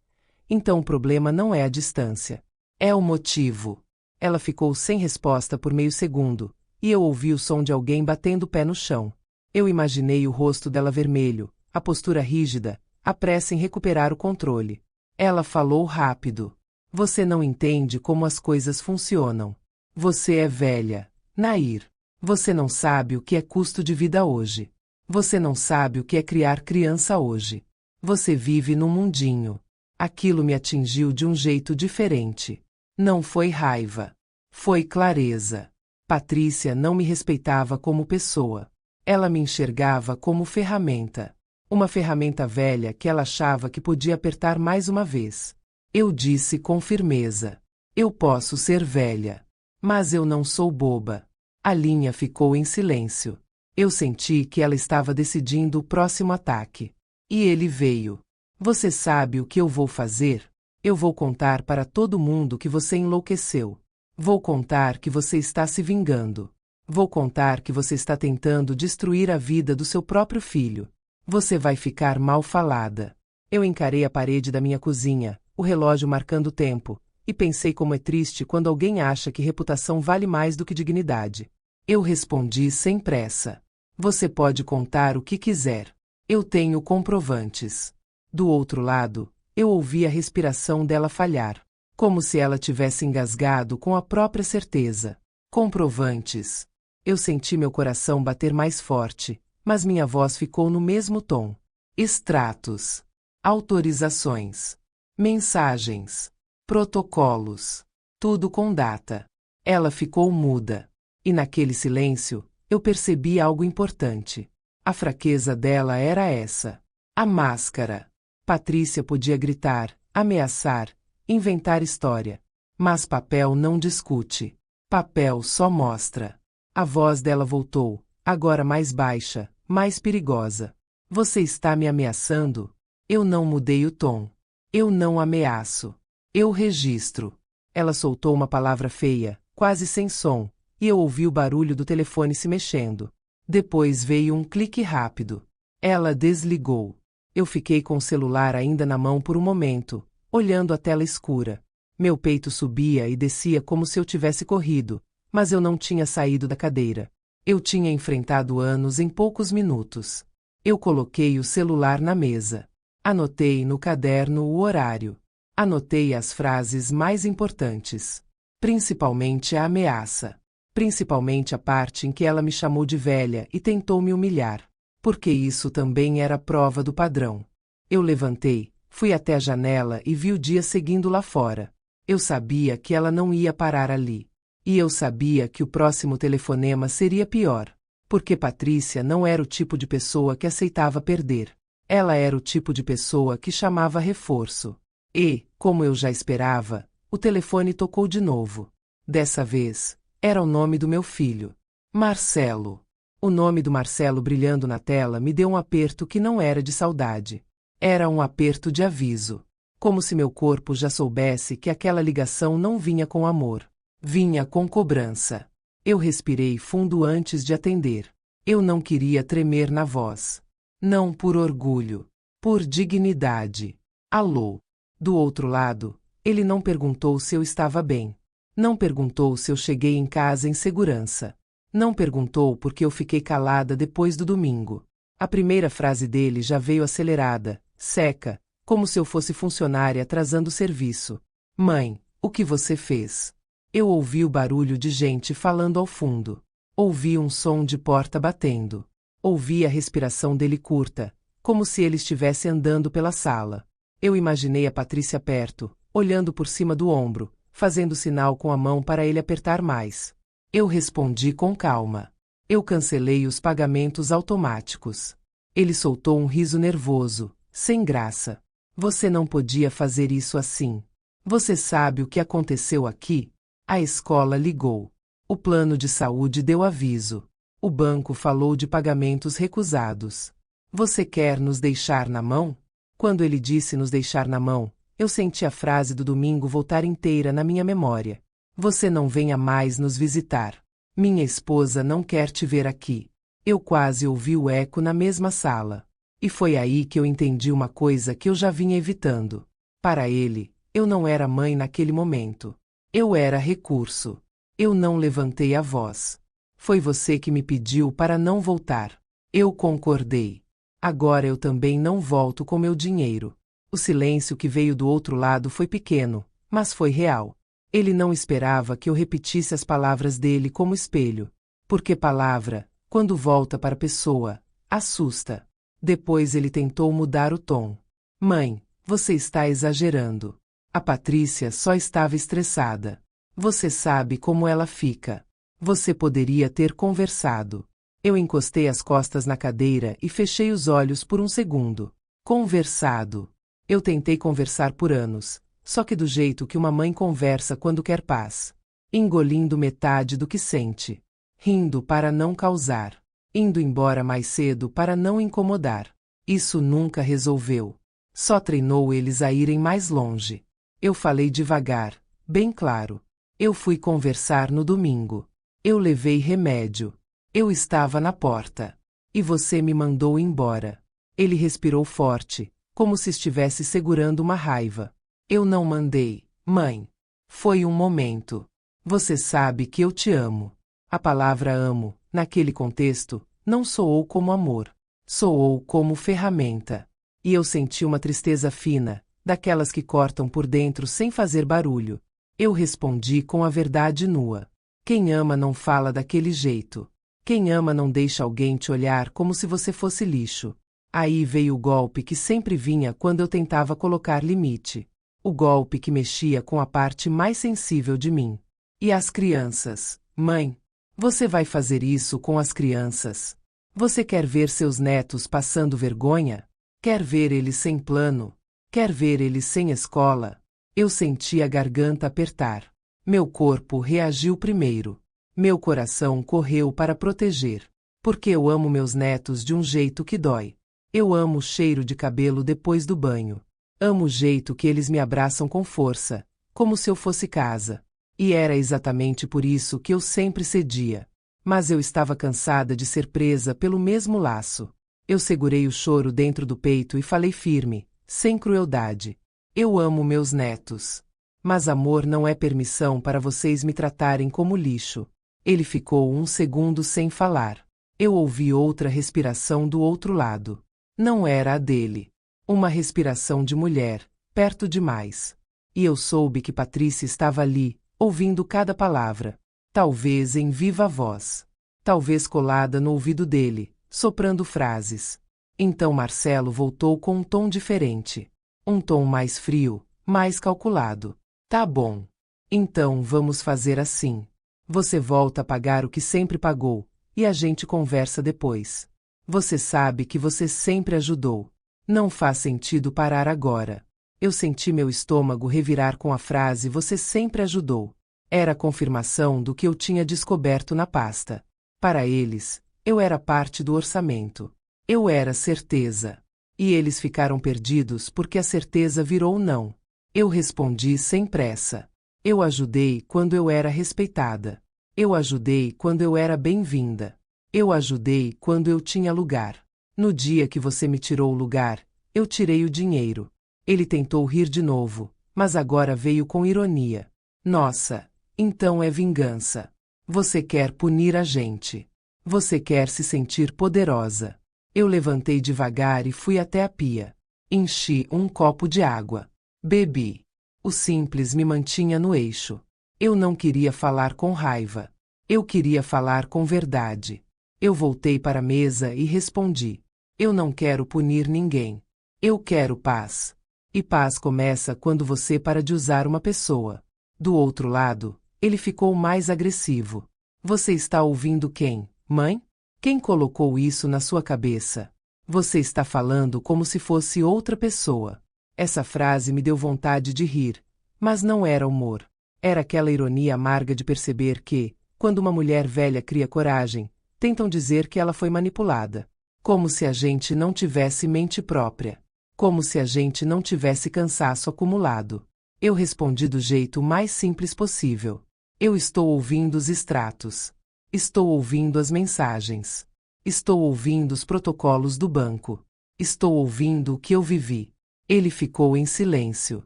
[SPEAKER 1] então o problema não é a distância. É o motivo. Ela ficou sem resposta por meio segundo, e eu ouvi o som de alguém batendo o pé no chão. Eu imaginei o rosto dela vermelho, a postura rígida, a pressa em recuperar o controle. Ela falou rápido. Você não entende como as coisas funcionam. Você é velha, Nair. Você não sabe o que é custo de vida hoje. Você não sabe o que é criar criança hoje. Você vive num mundinho. Aquilo me atingiu de um jeito diferente. Não foi raiva. Foi clareza. Patrícia não me respeitava como pessoa. Ela me enxergava como ferramenta. Uma ferramenta velha que ela achava que podia apertar mais uma vez. Eu disse com firmeza. Eu posso ser velha. Mas eu não sou boba. A linha ficou em silêncio. Eu senti que ela estava decidindo o próximo ataque. E ele veio. Você sabe o que eu vou fazer? Eu vou contar para todo mundo que você enlouqueceu. Vou contar que você está se vingando. Vou contar que você está tentando destruir a vida do seu próprio filho. Você vai ficar mal falada. Eu encarei a parede da minha cozinha, o relógio marcando o tempo, e pensei como é triste quando alguém acha que reputação vale mais do que dignidade. Eu respondi sem pressa. Você pode contar o que quiser. Eu tenho comprovantes. Do outro lado, eu ouvi a respiração dela falhar, como se ela tivesse engasgado com a própria certeza. Comprovantes. Eu senti meu coração bater mais forte, mas minha voz ficou no mesmo tom. Extratos. Autorizações. Mensagens. Protocolos. Tudo com data. Ela ficou muda. E naquele silêncio, eu percebi algo importante. A fraqueza dela era essa. A máscara. Patrícia podia gritar, ameaçar, inventar história. Mas papel não discute. Papel só mostra. A voz dela voltou, agora mais baixa, mais perigosa. Você está me ameaçando? Eu não mudei o tom. Eu não ameaço. Eu registro. Ela soltou uma palavra feia, quase sem som, e eu ouvi o barulho do telefone se mexendo. Depois veio um clique rápido. Ela desligou. Eu fiquei com o celular ainda na mão por um momento, olhando a tela escura. Meu peito subia e descia como se eu tivesse corrido, mas eu não tinha saído da cadeira. Eu tinha enfrentado anos em poucos minutos. Eu coloquei o celular na mesa. Anotei no caderno o horário. Anotei as frases mais importantes. Principalmente a ameaça. Principalmente a parte em que ela me chamou de velha e tentou me humilhar. Porque isso também era prova do padrão. Eu levantei, fui até a janela e vi o dia seguindo lá fora. Eu sabia que ela não ia parar ali. E eu sabia que o próximo telefonema seria pior. Porque Patrícia não era o tipo de pessoa que aceitava perder. Ela era o tipo de pessoa que chamava reforço. E, como eu já esperava, o telefone tocou de novo. Dessa vez, era o nome do meu filho. Marcelo. O nome do Marcelo brilhando na tela me deu um aperto que não era de saudade. Era um aperto de aviso. Como se meu corpo já soubesse que aquela ligação não vinha com amor. Vinha com cobrança. Eu respirei fundo antes de atender. Eu não queria tremer na voz. Não por orgulho. Por dignidade. Alô. Do outro lado, ele não perguntou se eu estava bem. Não perguntou se eu cheguei em casa em segurança. Não perguntou por que eu fiquei calada depois do domingo. A primeira frase dele já veio acelerada, seca, como se eu fosse funcionária atrasando o serviço. Mãe, o que você fez? Eu ouvi o barulho de gente falando ao fundo. Ouvi um som de porta batendo. Ouvi a respiração dele curta, como se ele estivesse andando pela sala. Eu imaginei a Patrícia perto, olhando por cima do ombro, fazendo sinal com a mão para ele apertar mais. Eu respondi com calma. Eu cancelei os pagamentos automáticos. Ele soltou um riso nervoso, sem graça. Você não podia fazer isso assim. Você sabe o que aconteceu aqui? A escola ligou. O plano de saúde deu aviso. O banco falou de pagamentos recusados. Você quer nos deixar na mão? Quando ele disse nos deixar na mão, eu senti a frase do domingo voltar inteira na minha memória. Você não venha mais nos visitar. Minha esposa não quer te ver aqui. Eu quase ouvi o eco na mesma sala. E foi aí que eu entendi uma coisa que eu já vinha evitando. Para ele, eu não era mãe naquele momento. Eu era recurso. Eu não levantei a voz. Foi você que me pediu para não voltar. Eu concordei. Agora eu também não volto com meu dinheiro. O silêncio que veio do outro lado foi pequeno, mas foi real. Ele não esperava que eu repetisse as palavras dele como espelho. Porque palavra, quando volta para a pessoa, assusta. Depois ele tentou mudar o tom. Mãe, você está exagerando. A Patrícia só estava estressada. Você sabe como ela fica. Você poderia ter conversado. Eu encostei as costas na cadeira e fechei os olhos por um segundo. Conversado. Eu tentei conversar por anos, só que do jeito que uma mãe conversa quando quer paz. Engolindo metade do que sente. Rindo para não causar. Indo embora mais cedo para não incomodar. Isso nunca resolveu. Só treinou eles a irem mais longe. Eu falei devagar, bem claro. Eu fui conversar no domingo. Eu levei remédio. Eu estava na porta. E você me mandou embora. Ele respirou forte, como se estivesse segurando uma raiva. Eu não mandei, mãe. Foi um momento. Você sabe que eu te amo. A palavra amo, naquele contexto, não soou como amor. Soou como ferramenta. E eu senti uma tristeza fina, daquelas que cortam por dentro sem fazer barulho. Eu respondi com a verdade nua. Quem ama não fala daquele jeito. Quem ama não deixa alguém te olhar como se você fosse lixo. Aí veio o golpe que sempre vinha quando eu tentava colocar limite. O golpe que mexia com a parte mais sensível de mim. E as crianças? Mãe, você vai fazer isso com as crianças? Você quer ver seus netos passando vergonha? Quer ver eles sem plano? Quer ver eles sem escola? Eu senti a garganta apertar. Meu corpo reagiu primeiro. Meu coração correu para proteger. Porque eu amo meus netos de um jeito que dói. Eu amo o cheiro de cabelo depois do banho. Amo o jeito que eles me abraçam com força, como se eu fosse casa. E era exatamente por isso que eu sempre cedia. Mas eu estava cansada de ser presa pelo mesmo laço. Eu segurei o choro dentro do peito e falei firme, sem crueldade. Eu amo meus netos. Mas amor não é permissão para vocês me tratarem como lixo. Ele ficou um segundo sem falar. Eu ouvi outra respiração do outro lado. Não era a dele. Uma respiração de mulher, perto demais. E eu soube que Patrícia estava ali, ouvindo cada palavra. Talvez em viva voz. Talvez colada no ouvido dele, soprando frases. Então Marcelo voltou com um tom diferente. Um tom mais frio, mais calculado. Tá bom. Então vamos fazer assim. Você volta a pagar o que sempre pagou, e a gente conversa depois. Você sabe que você sempre ajudou. Não faz sentido parar agora. Eu senti meu estômago revirar com a frase "você sempre ajudou". Era a confirmação do que eu tinha descoberto na pasta. Para eles, eu era parte do orçamento. Eu era certeza. E eles ficaram perdidos porque a certeza virou não. Eu respondi sem pressa. Eu ajudei quando eu era respeitada. Eu ajudei quando eu era bem-vinda. Eu ajudei quando eu tinha lugar. No dia que você me tirou o lugar, eu tirei o dinheiro. Ele tentou rir de novo, mas agora veio com ironia. Nossa, então é vingança. Você quer punir a gente. Você quer se sentir poderosa. Eu levantei devagar e fui até a pia. Enchi um copo de água. Bebi. O simples me mantinha no eixo. Eu não queria falar com raiva. Eu queria falar com verdade. Eu voltei para a mesa e respondi. Eu não quero punir ninguém. Eu quero paz. E paz começa quando você para de usar uma pessoa. Do outro lado, ele ficou mais agressivo. Você está ouvindo quem, mãe? Quem colocou isso na sua cabeça? Você está falando como se fosse outra pessoa. Essa frase me deu vontade de rir. Mas não era humor. Era aquela ironia amarga de perceber que, quando uma mulher velha cria coragem, tentam dizer que ela foi manipulada. Como se a gente não tivesse mente própria. Como se a gente não tivesse cansaço acumulado. Eu respondi do jeito mais simples possível. Eu estou ouvindo os extratos. Estou ouvindo as mensagens. Estou ouvindo os protocolos do banco. Estou ouvindo o que eu vivi. Ele ficou em silêncio.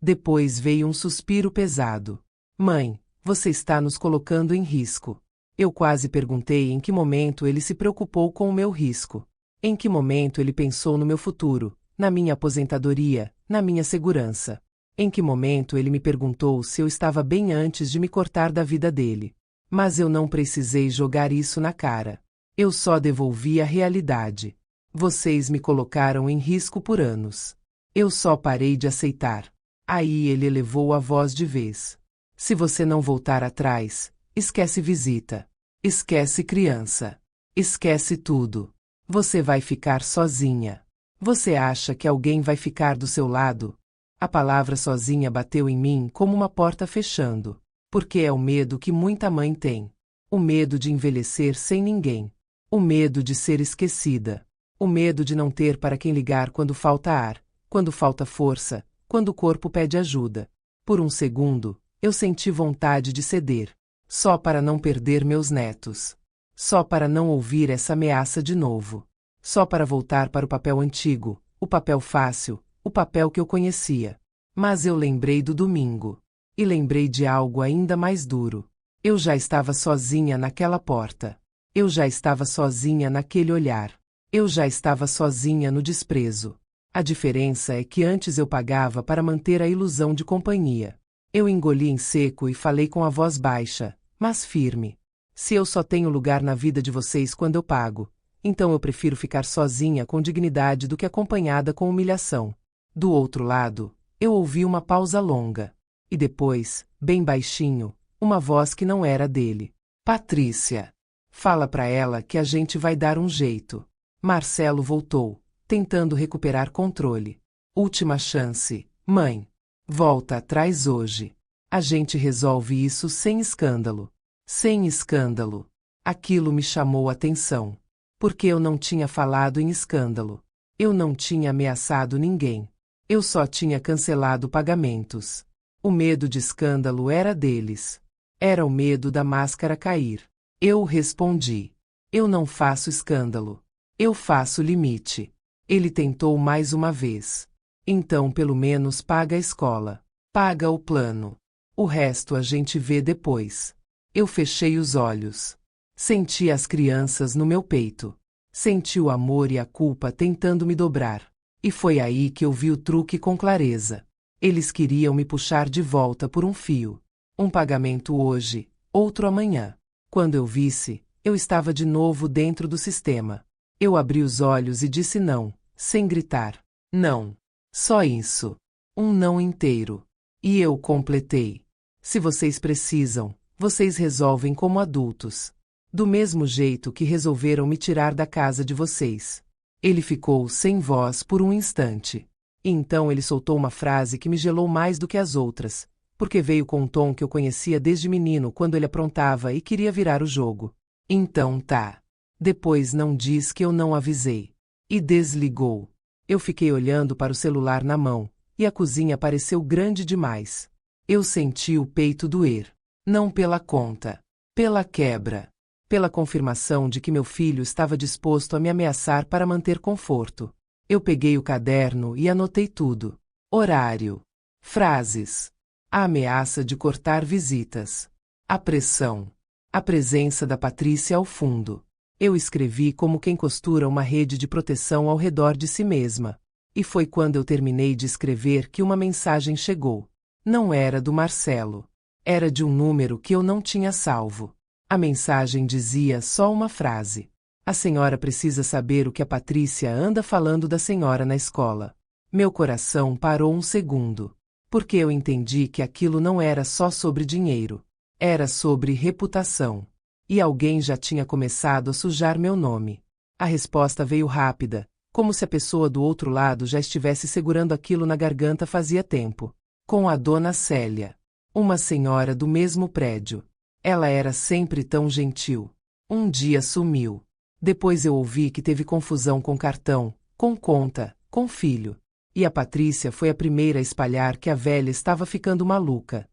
[SPEAKER 1] Depois veio um suspiro pesado. Mãe, você está nos colocando em risco. Eu quase perguntei em que momento ele se preocupou com o meu risco. Em que momento ele pensou no meu futuro, na minha aposentadoria, na minha segurança. Em que momento ele me perguntou se eu estava bem antes de me cortar da vida dele? Mas eu não precisei jogar isso na cara. Eu só devolvi a realidade. Vocês me colocaram em risco por anos. Eu só parei de aceitar. Aí ele elevou a voz de vez. Se você não voltar atrás, esquece visita. Esquece criança. Esquece tudo. Você vai ficar sozinha. Você acha que alguém vai ficar do seu lado? A palavra sozinha bateu em mim como uma porta fechando. Porque é o medo que muita mãe tem. O medo de envelhecer sem ninguém. O medo de ser esquecida. O medo de não ter para quem ligar quando falta ar, quando falta força, quando o corpo pede ajuda. Por um segundo, eu senti vontade de ceder. Só para não perder meus netos. Só para não ouvir essa ameaça de novo. Só para voltar para o papel antigo, o papel fácil, o papel que eu conhecia. Mas eu lembrei do domingo. E lembrei de algo ainda mais duro. Eu já estava sozinha naquela porta. Eu já estava sozinha naquele olhar. Eu já estava sozinha no desprezo. A diferença é que antes eu pagava para manter a ilusão de companhia. Eu engoli em seco e falei com a voz baixa, mas firme. Se eu só tenho lugar na vida de vocês quando eu pago, então eu prefiro ficar sozinha com dignidade do que acompanhada com humilhação. Do outro lado, eu ouvi uma pausa longa. E depois, bem baixinho, uma voz que não era dele. Patrícia. Fala pra ela que a gente vai dar um jeito. Marcelo voltou, tentando recuperar controle. Última chance, mãe. Volta atrás hoje. A gente resolve isso sem escândalo. Sem escândalo. Aquilo me chamou a atenção. Porque eu não tinha falado em escândalo. Eu não tinha ameaçado ninguém. Eu só tinha cancelado pagamentos. O medo de escândalo era deles. Era o medo da máscara cair. Eu respondi. Eu não faço escândalo. Eu faço limite. Ele tentou mais uma vez. Então pelo menos paga a escola. Paga o plano. O resto a gente vê depois. Eu fechei os olhos. Senti as crianças no meu peito. Senti o amor e a culpa tentando me dobrar. E foi aí que eu vi o truque com clareza. Eles queriam me puxar de volta por um fio. Um pagamento hoje, outro amanhã. Quando eu visse, eu estava de novo dentro do sistema. Eu abri os olhos e disse não, sem gritar. Não. Só isso. Um não inteiro. E eu completei. Se vocês precisam, vocês resolvem como adultos. Do mesmo jeito que resolveram me tirar da casa de vocês. Ele ficou sem voz por um instante. E então ele soltou uma frase que me gelou mais do que as outras, porque veio com um tom que eu conhecia desde menino quando ele aprontava e queria virar o jogo. Então tá. Depois não diz que eu não avisei. E desligou. Eu fiquei olhando para o celular na mão, e a cozinha pareceu grande demais. Eu senti o peito doer. Não pela conta. Pela quebra. Pela confirmação de que meu filho estava disposto a me ameaçar para manter conforto. Eu peguei o caderno e anotei tudo. Horário. Frases. A ameaça de cortar visitas. A pressão. A presença da Patrícia ao fundo. Eu escrevi como quem costura uma rede de proteção ao redor de si mesma. E foi quando eu terminei de escrever que uma mensagem chegou. Não era do Marcelo. Era de um número que eu não tinha salvo. A mensagem dizia só uma frase. A senhora precisa saber o que a Patrícia anda falando da senhora na escola. Meu coração parou um segundo. Porque eu entendi que aquilo não era só sobre dinheiro. Era sobre reputação. E alguém já tinha começado a sujar meu nome. A resposta veio rápida, como se a pessoa do outro lado já estivesse segurando aquilo na garganta fazia tempo. Com a dona Célia. Uma senhora do mesmo prédio. Ela era sempre tão gentil. Um dia sumiu. Depois eu ouvi que teve confusão com cartão, com conta, com filho. E a Patrícia foi a primeira a espalhar que a velha estava ficando maluca.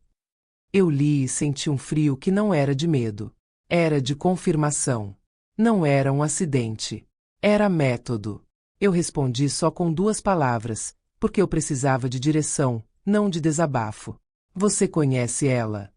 [SPEAKER 1] Eu li e senti um frio que não era de medo. Era de confirmação. Não era um acidente. Era método. Eu respondi só com 2 palavras, porque eu precisava de direção, não de desabafo. Você conhece ela?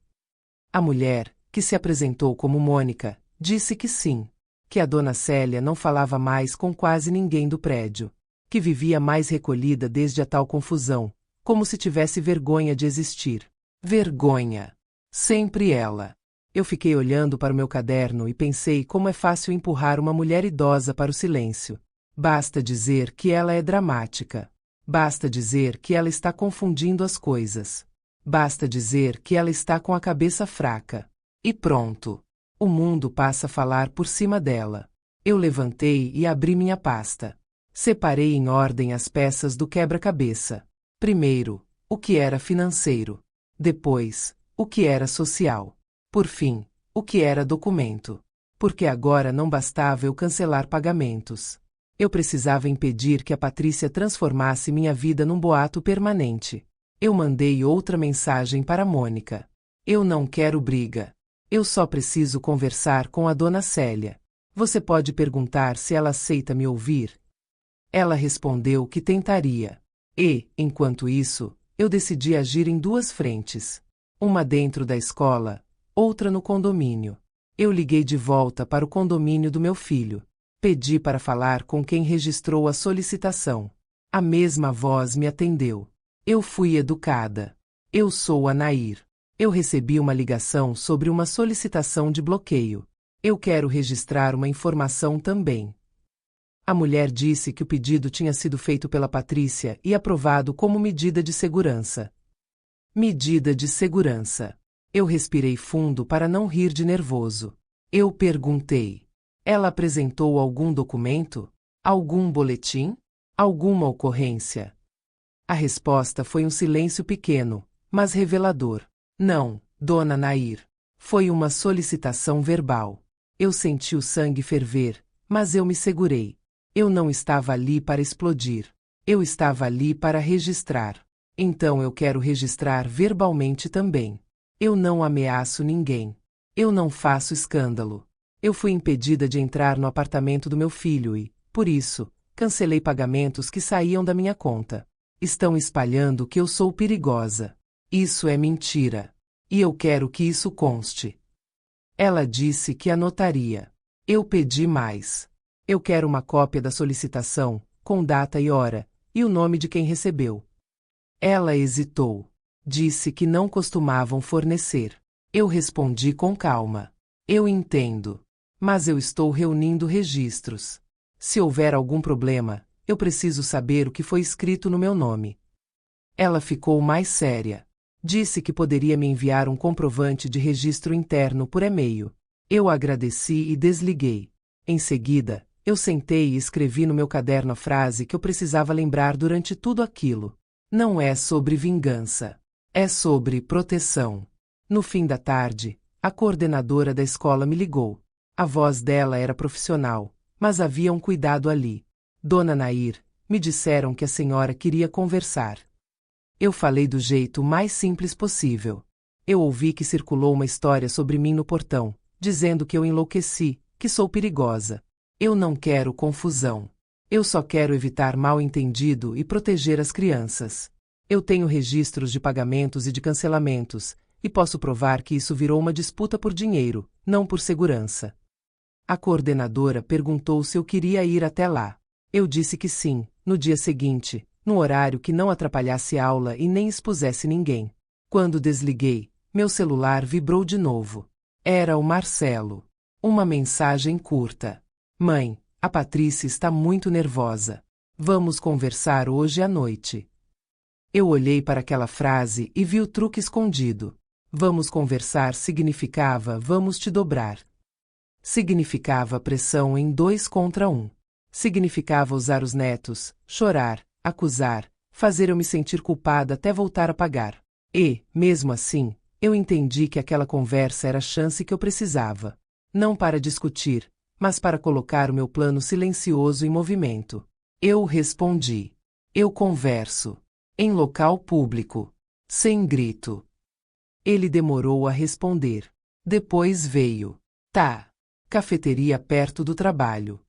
[SPEAKER 1] A mulher, que se apresentou como Mônica, disse que sim. Que a dona Célia não falava mais com quase ninguém do prédio. que vivia mais recolhida desde a tal confusão, como se tivesse vergonha de existir. Vergonha. Sempre ela. Eu fiquei olhando para o meu caderno e pensei como é fácil empurrar uma mulher idosa para o silêncio. Basta dizer que ela é dramática. Basta dizer que ela está confundindo as coisas. Basta dizer que ela está com a cabeça fraca. E pronto. O mundo passa a falar por cima dela. Eu levantei e abri minha pasta. Separei em ordem as peças do quebra-cabeça. Primeiro, o que era financeiro. Depois, o que era social. Por fim, o que era documento. Porque agora não bastava eu cancelar pagamentos. Eu precisava impedir que a Patrícia transformasse minha vida num boato permanente. Eu mandei outra mensagem para Mônica. Eu não quero briga. Eu só preciso conversar com a dona Célia. Você pode perguntar se ela aceita me ouvir? Ela respondeu que tentaria. E, enquanto isso, eu decidi agir em duas frentes. Uma dentro da escola, outra no condomínio. Eu liguei de volta para o condomínio do meu filho. Pedi para falar com quem registrou a solicitação. A mesma voz me atendeu. Eu fui educada. Eu sou a Nair. Eu recebi uma ligação sobre uma solicitação de bloqueio. Eu quero registrar uma informação também. A mulher disse que o pedido tinha sido feito pela Patrícia e aprovado como medida de segurança. Medida de segurança. Eu respirei fundo para não rir de nervoso. Eu perguntei. Ela apresentou algum documento? Algum boletim? Alguma ocorrência? A resposta foi um silêncio pequeno, mas revelador. Não, dona Nair. Foi uma solicitação verbal. Eu senti o sangue ferver, mas eu me segurei. Eu não estava ali para explodir. Eu estava ali para registrar. Então eu quero registrar verbalmente também. Eu não ameaço ninguém. Eu não faço escândalo. Eu fui impedida de entrar no apartamento do meu filho e, por isso, cancelei pagamentos que saíam da minha conta. Estão espalhando que eu sou perigosa. Isso é mentira. E eu quero que isso conste. Ela disse que anotaria. Eu pedi mais. Eu quero uma cópia da solicitação, com data e hora, e o nome de quem recebeu. Ela hesitou. Disse que não costumavam fornecer. Eu respondi com calma. Eu entendo. Mas eu estou reunindo registros. Se houver algum problema, eu preciso saber o que foi escrito no meu nome. Ela ficou mais séria. Disse que poderia me enviar um comprovante de registro interno por e-mail. Eu agradeci e desliguei. Em seguida, eu sentei e escrevi no meu caderno a frase que eu precisava lembrar durante tudo aquilo. Não é sobre vingança. É sobre proteção. No fim da tarde, a coordenadora da escola me ligou. A voz dela era profissional, mas havia um cuidado ali. Dona Nair, me disseram que a senhora queria conversar. Eu falei do jeito mais simples possível. Eu ouvi que circulou uma história sobre mim no portão, dizendo que eu enlouqueci, que sou perigosa. Eu não quero confusão. Eu só quero evitar mal-entendido e proteger as crianças. Eu tenho registros de pagamentos e de cancelamentos, e posso provar que isso virou uma disputa por dinheiro, não por segurança. A coordenadora perguntou se eu queria ir até lá. Eu disse que sim, no dia seguinte, num horário que não atrapalhasse a aula e nem expusesse ninguém. Quando desliguei, meu celular vibrou de novo. Era o Marcelo. Uma mensagem curta. Mãe, a Patrícia está muito nervosa. Vamos conversar hoje à noite. Eu olhei para aquela frase e vi o truque escondido. Vamos conversar significava vamos te dobrar. Significava pressão em 2 contra 1. Significava usar os netos, chorar, acusar, fazer eu me sentir culpada até voltar a pagar. E, mesmo assim, eu entendi que aquela conversa era a chance que eu precisava. Não para discutir, mas para colocar o meu plano silencioso em movimento. Eu respondi. Eu converso. Em local público. Sem grito. Ele demorou a responder. Depois veio. Tá. Cafeteria perto do trabalho.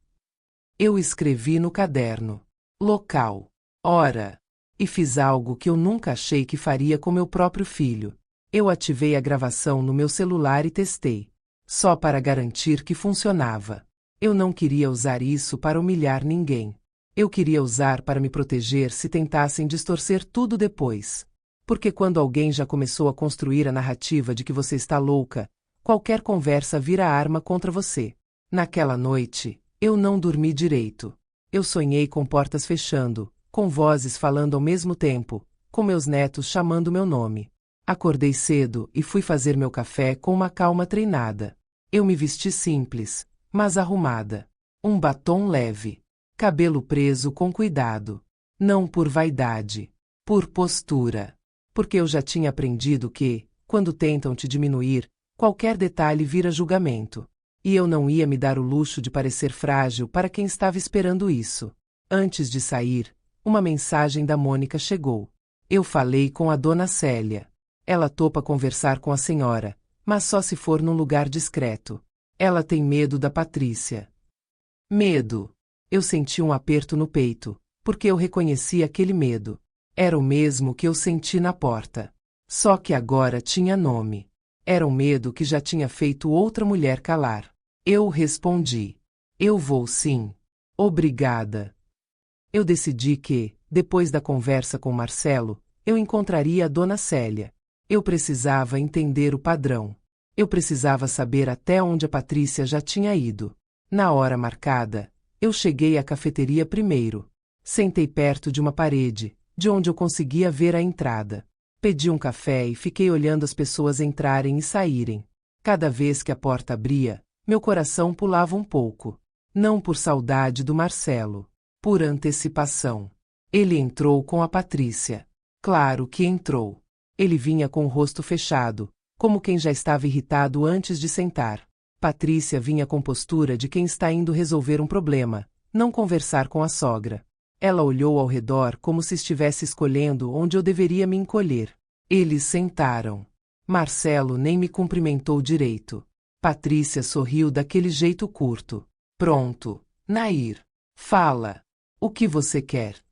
[SPEAKER 1] Eu escrevi no caderno. Local. Hora. E fiz algo que eu nunca achei que faria com meu próprio filho. Eu ativei a gravação no meu celular e testei. Só para garantir que funcionava. Eu não queria usar isso para humilhar ninguém. Eu queria usar para me proteger se tentassem distorcer tudo depois. Porque quando alguém já começou a construir a narrativa de que você está louca, qualquer conversa vira arma contra você. Naquela noite, eu não dormi direito. Eu sonhei com portas fechando, com vozes falando ao mesmo tempo, com meus netos chamando meu nome. Acordei cedo e fui fazer meu café com uma calma treinada. Eu me vesti simples, mas arrumada. Um batom leve. Cabelo preso com cuidado. Não por vaidade. Por postura. Porque eu já tinha aprendido que, quando tentam te diminuir, qualquer detalhe vira julgamento. E eu não ia me dar o luxo de parecer frágil para quem estava esperando isso. Antes de sair, uma mensagem da Mônica chegou. Eu falei com a dona Célia. Ela topa conversar com a senhora, mas só se for num lugar discreto. Ela tem medo da Patrícia. Medo. Eu senti um aperto no peito, porque eu reconheci aquele medo. Era o mesmo que eu senti na porta. Só que agora tinha nome. Era um medo que já tinha feito outra mulher calar. Eu respondi. Eu vou sim. Obrigada. Eu decidi que, depois da conversa com Marcelo, eu encontraria a dona Célia. Eu precisava entender o padrão. Eu precisava saber até onde a Patrícia já tinha ido. Na hora marcada, eu cheguei à cafeteria primeiro. Sentei perto de uma parede, de onde eu conseguia ver a entrada. Pedi um café e fiquei olhando as pessoas entrarem e saírem. Cada vez que a porta abria, meu coração pulava um pouco. Não por saudade do Marcelo. Por antecipação. Ele entrou com a Patrícia. Claro que entrou. Ele vinha com o rosto fechado, como quem já estava irritado antes de sentar. Patrícia vinha com postura de quem está indo resolver um problema, não conversar com a sogra. Ela olhou ao redor como se estivesse escolhendo onde eu deveria me encolher. Eles sentaram. Marcelo nem me cumprimentou direito. Patrícia sorriu daquele jeito curto. Pronto, Nair. Fala. O que você quer?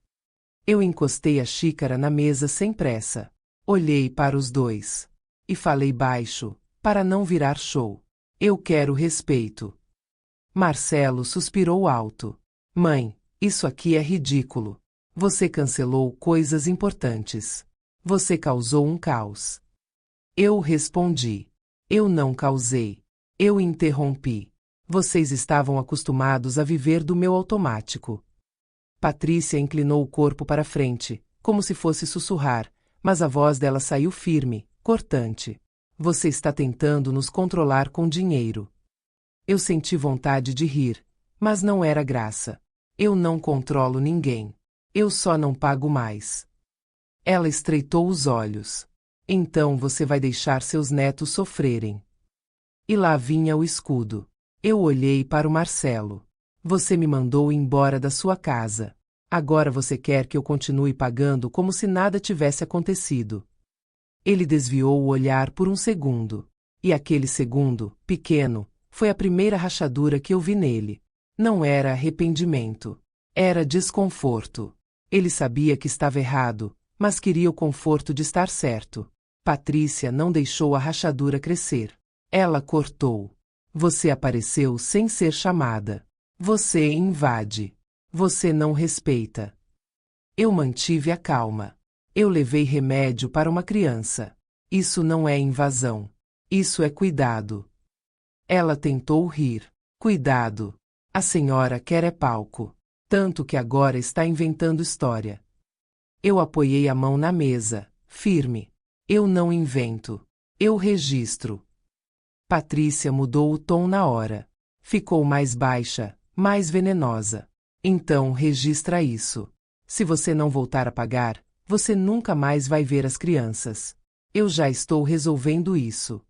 [SPEAKER 1] Eu encostei a xícara na mesa sem pressa. Olhei para os dois. E falei baixo, para não virar show. Eu quero respeito. Marcelo suspirou alto. Mãe, isso aqui é ridículo. Você cancelou coisas importantes. Você causou um caos. Eu respondi. Eu não causei. Eu interrompi. Vocês estavam acostumados a viver do meu automático. Patrícia inclinou o corpo para frente, como se fosse sussurrar, mas a voz dela saiu firme, cortante. Você está tentando nos controlar com dinheiro. Eu senti vontade de rir, mas não era graça. Eu não controlo ninguém. Eu só não pago mais. Ela estreitou os olhos. Então você vai deixar seus netos sofrerem. E lá vinha o escudo. Eu olhei para o Marcelo. Você me mandou embora da sua casa. Agora você quer que eu continue pagando como se nada tivesse acontecido. Ele desviou o olhar por um segundo. E aquele segundo, pequeno, foi a primeira rachadura que eu vi nele. Não era arrependimento. Era desconforto. Ele sabia que estava errado, mas queria o conforto de estar certo. Patrícia não deixou a rachadura crescer. Ela cortou. Você apareceu sem ser chamada. Você invade. Você não respeita. Eu mantive a calma. Eu levei remédio para uma criança. Isso não é invasão. Isso é cuidado. Ela tentou rir. Cuidado. A senhora quer é palco. Tanto que agora está inventando história. Eu apoiei a mão na mesa, firme. Eu não invento. Eu registro. Patrícia mudou o tom na hora. Ficou mais baixa, mais venenosa. Então registra isso. Se você não voltar a pagar, você nunca mais vai ver as crianças. Eu já estou resolvendo isso.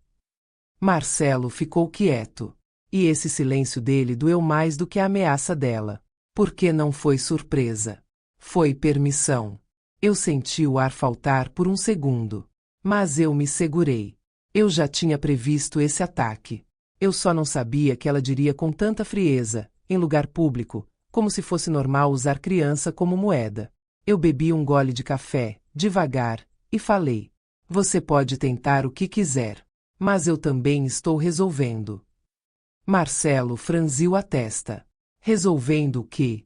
[SPEAKER 1] Marcelo ficou quieto. E esse silêncio dele doeu mais do que a ameaça dela. Porque não foi surpresa. Foi permissão. Eu senti o ar faltar por um segundo. Mas eu me segurei. Eu já tinha previsto esse ataque. Eu só não sabia que ela diria com tanta frieza, em lugar público, como se fosse normal usar criança como moeda. Eu bebi um gole de café, devagar, e falei. Você pode tentar o que quiser. Mas eu também estou resolvendo. Marcelo franziu a testa. Resolvendo o quê?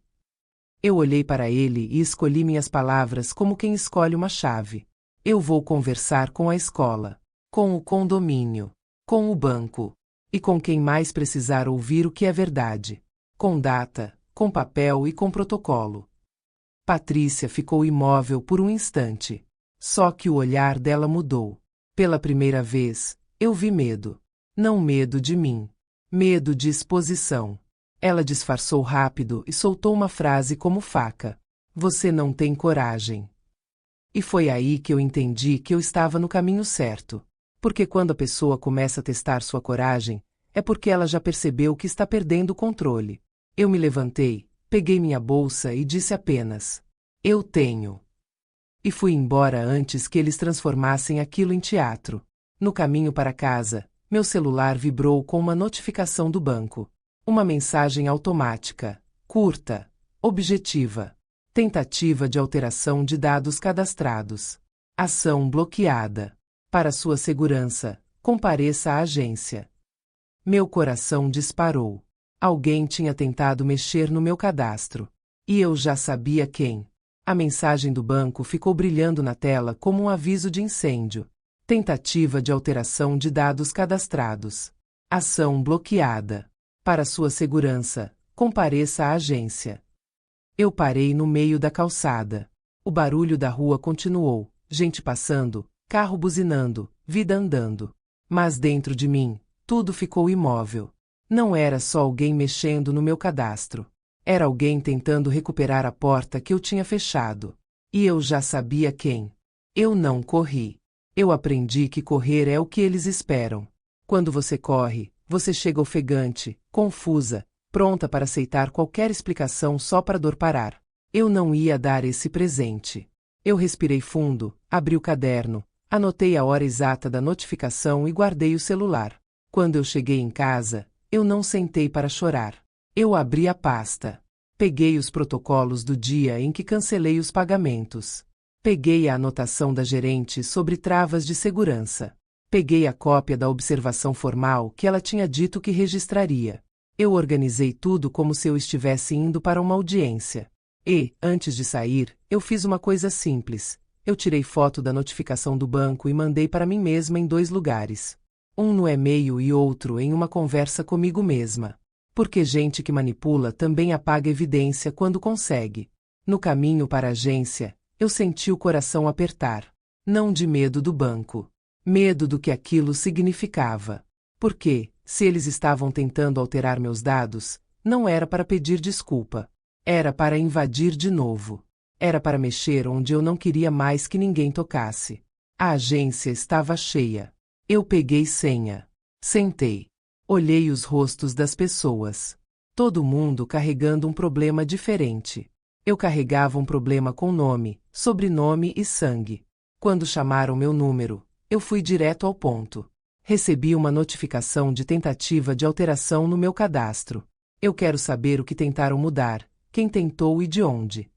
[SPEAKER 1] Eu olhei para ele e escolhi minhas palavras como quem escolhe uma chave. Eu vou conversar com a escola, com o condomínio, com o banco, e com quem mais precisar ouvir o que é verdade. Com data, com papel e com protocolo. Patrícia ficou imóvel por um instante. Só que o olhar dela mudou. Pela primeira vez, eu vi medo. Não medo de mim. Medo de exposição. Ela disfarçou rápido e soltou uma frase como faca. Você não tem coragem. E foi aí que eu entendi que eu estava no caminho certo. Porque quando a pessoa começa a testar sua coragem, é porque ela já percebeu que está perdendo o controle. Eu me levantei, peguei minha bolsa e disse apenas: eu tenho. E fui embora antes que eles transformassem aquilo em teatro. No caminho para casa, meu celular vibrou com uma notificação do banco. Uma mensagem automática, curta, objetiva. Tentativa de alteração de dados cadastrados. Ação bloqueada. Para sua segurança, compareça à agência. Meu coração disparou. Alguém tinha tentado mexer no meu cadastro. E eu já sabia quem. A mensagem do banco ficou brilhando na tela como um aviso de incêndio. Tentativa de alteração de dados cadastrados. Ação bloqueada. Para sua segurança, compareça à agência. Eu parei no meio da calçada. O barulho da rua continuou, gente passando, carro buzinando, vida andando. Mas dentro de mim, tudo ficou imóvel. Não era só alguém mexendo no meu cadastro. Era alguém tentando recuperar a porta que eu tinha fechado. E eu já sabia quem. Eu não corri. Eu aprendi que correr é o que eles esperam. Quando você corre, você chega ofegante, confusa, pronta para aceitar qualquer explicação só para a dor parar. Eu não ia dar esse presente. Eu respirei fundo, abri o caderno, anotei a hora exata da notificação e guardei o celular. Quando eu cheguei em casa, eu não sentei para chorar. Eu abri a pasta. Peguei os protocolos do dia em que cancelei os pagamentos. Peguei a anotação da gerente sobre travas de segurança. Peguei a cópia da observação formal que ela tinha dito que registraria. Eu organizei tudo como se eu estivesse indo para uma audiência. E, antes de sair, eu fiz uma coisa simples. Eu tirei foto da notificação do banco e mandei para mim mesma em 2 lugares. Um no e-mail e outro em uma conversa comigo mesma. Porque gente que manipula também apaga evidência quando consegue. No caminho para a agência, eu senti o coração apertar. Não de medo do banco. Medo do que aquilo significava. Porque, se eles estavam tentando alterar meus dados, não era para pedir desculpa. Era para invadir de novo. Era para mexer onde eu não queria mais que ninguém tocasse. A agência estava cheia. Eu peguei senha. Sentei. Olhei os rostos das pessoas. Todo mundo carregando um problema diferente. Eu carregava um problema com nome, sobrenome e sangue. Quando chamaram meu número, eu fui direto ao ponto. Recebi uma notificação de tentativa de alteração no meu cadastro. Eu quero saber o que tentaram mudar, quem tentou e de onde.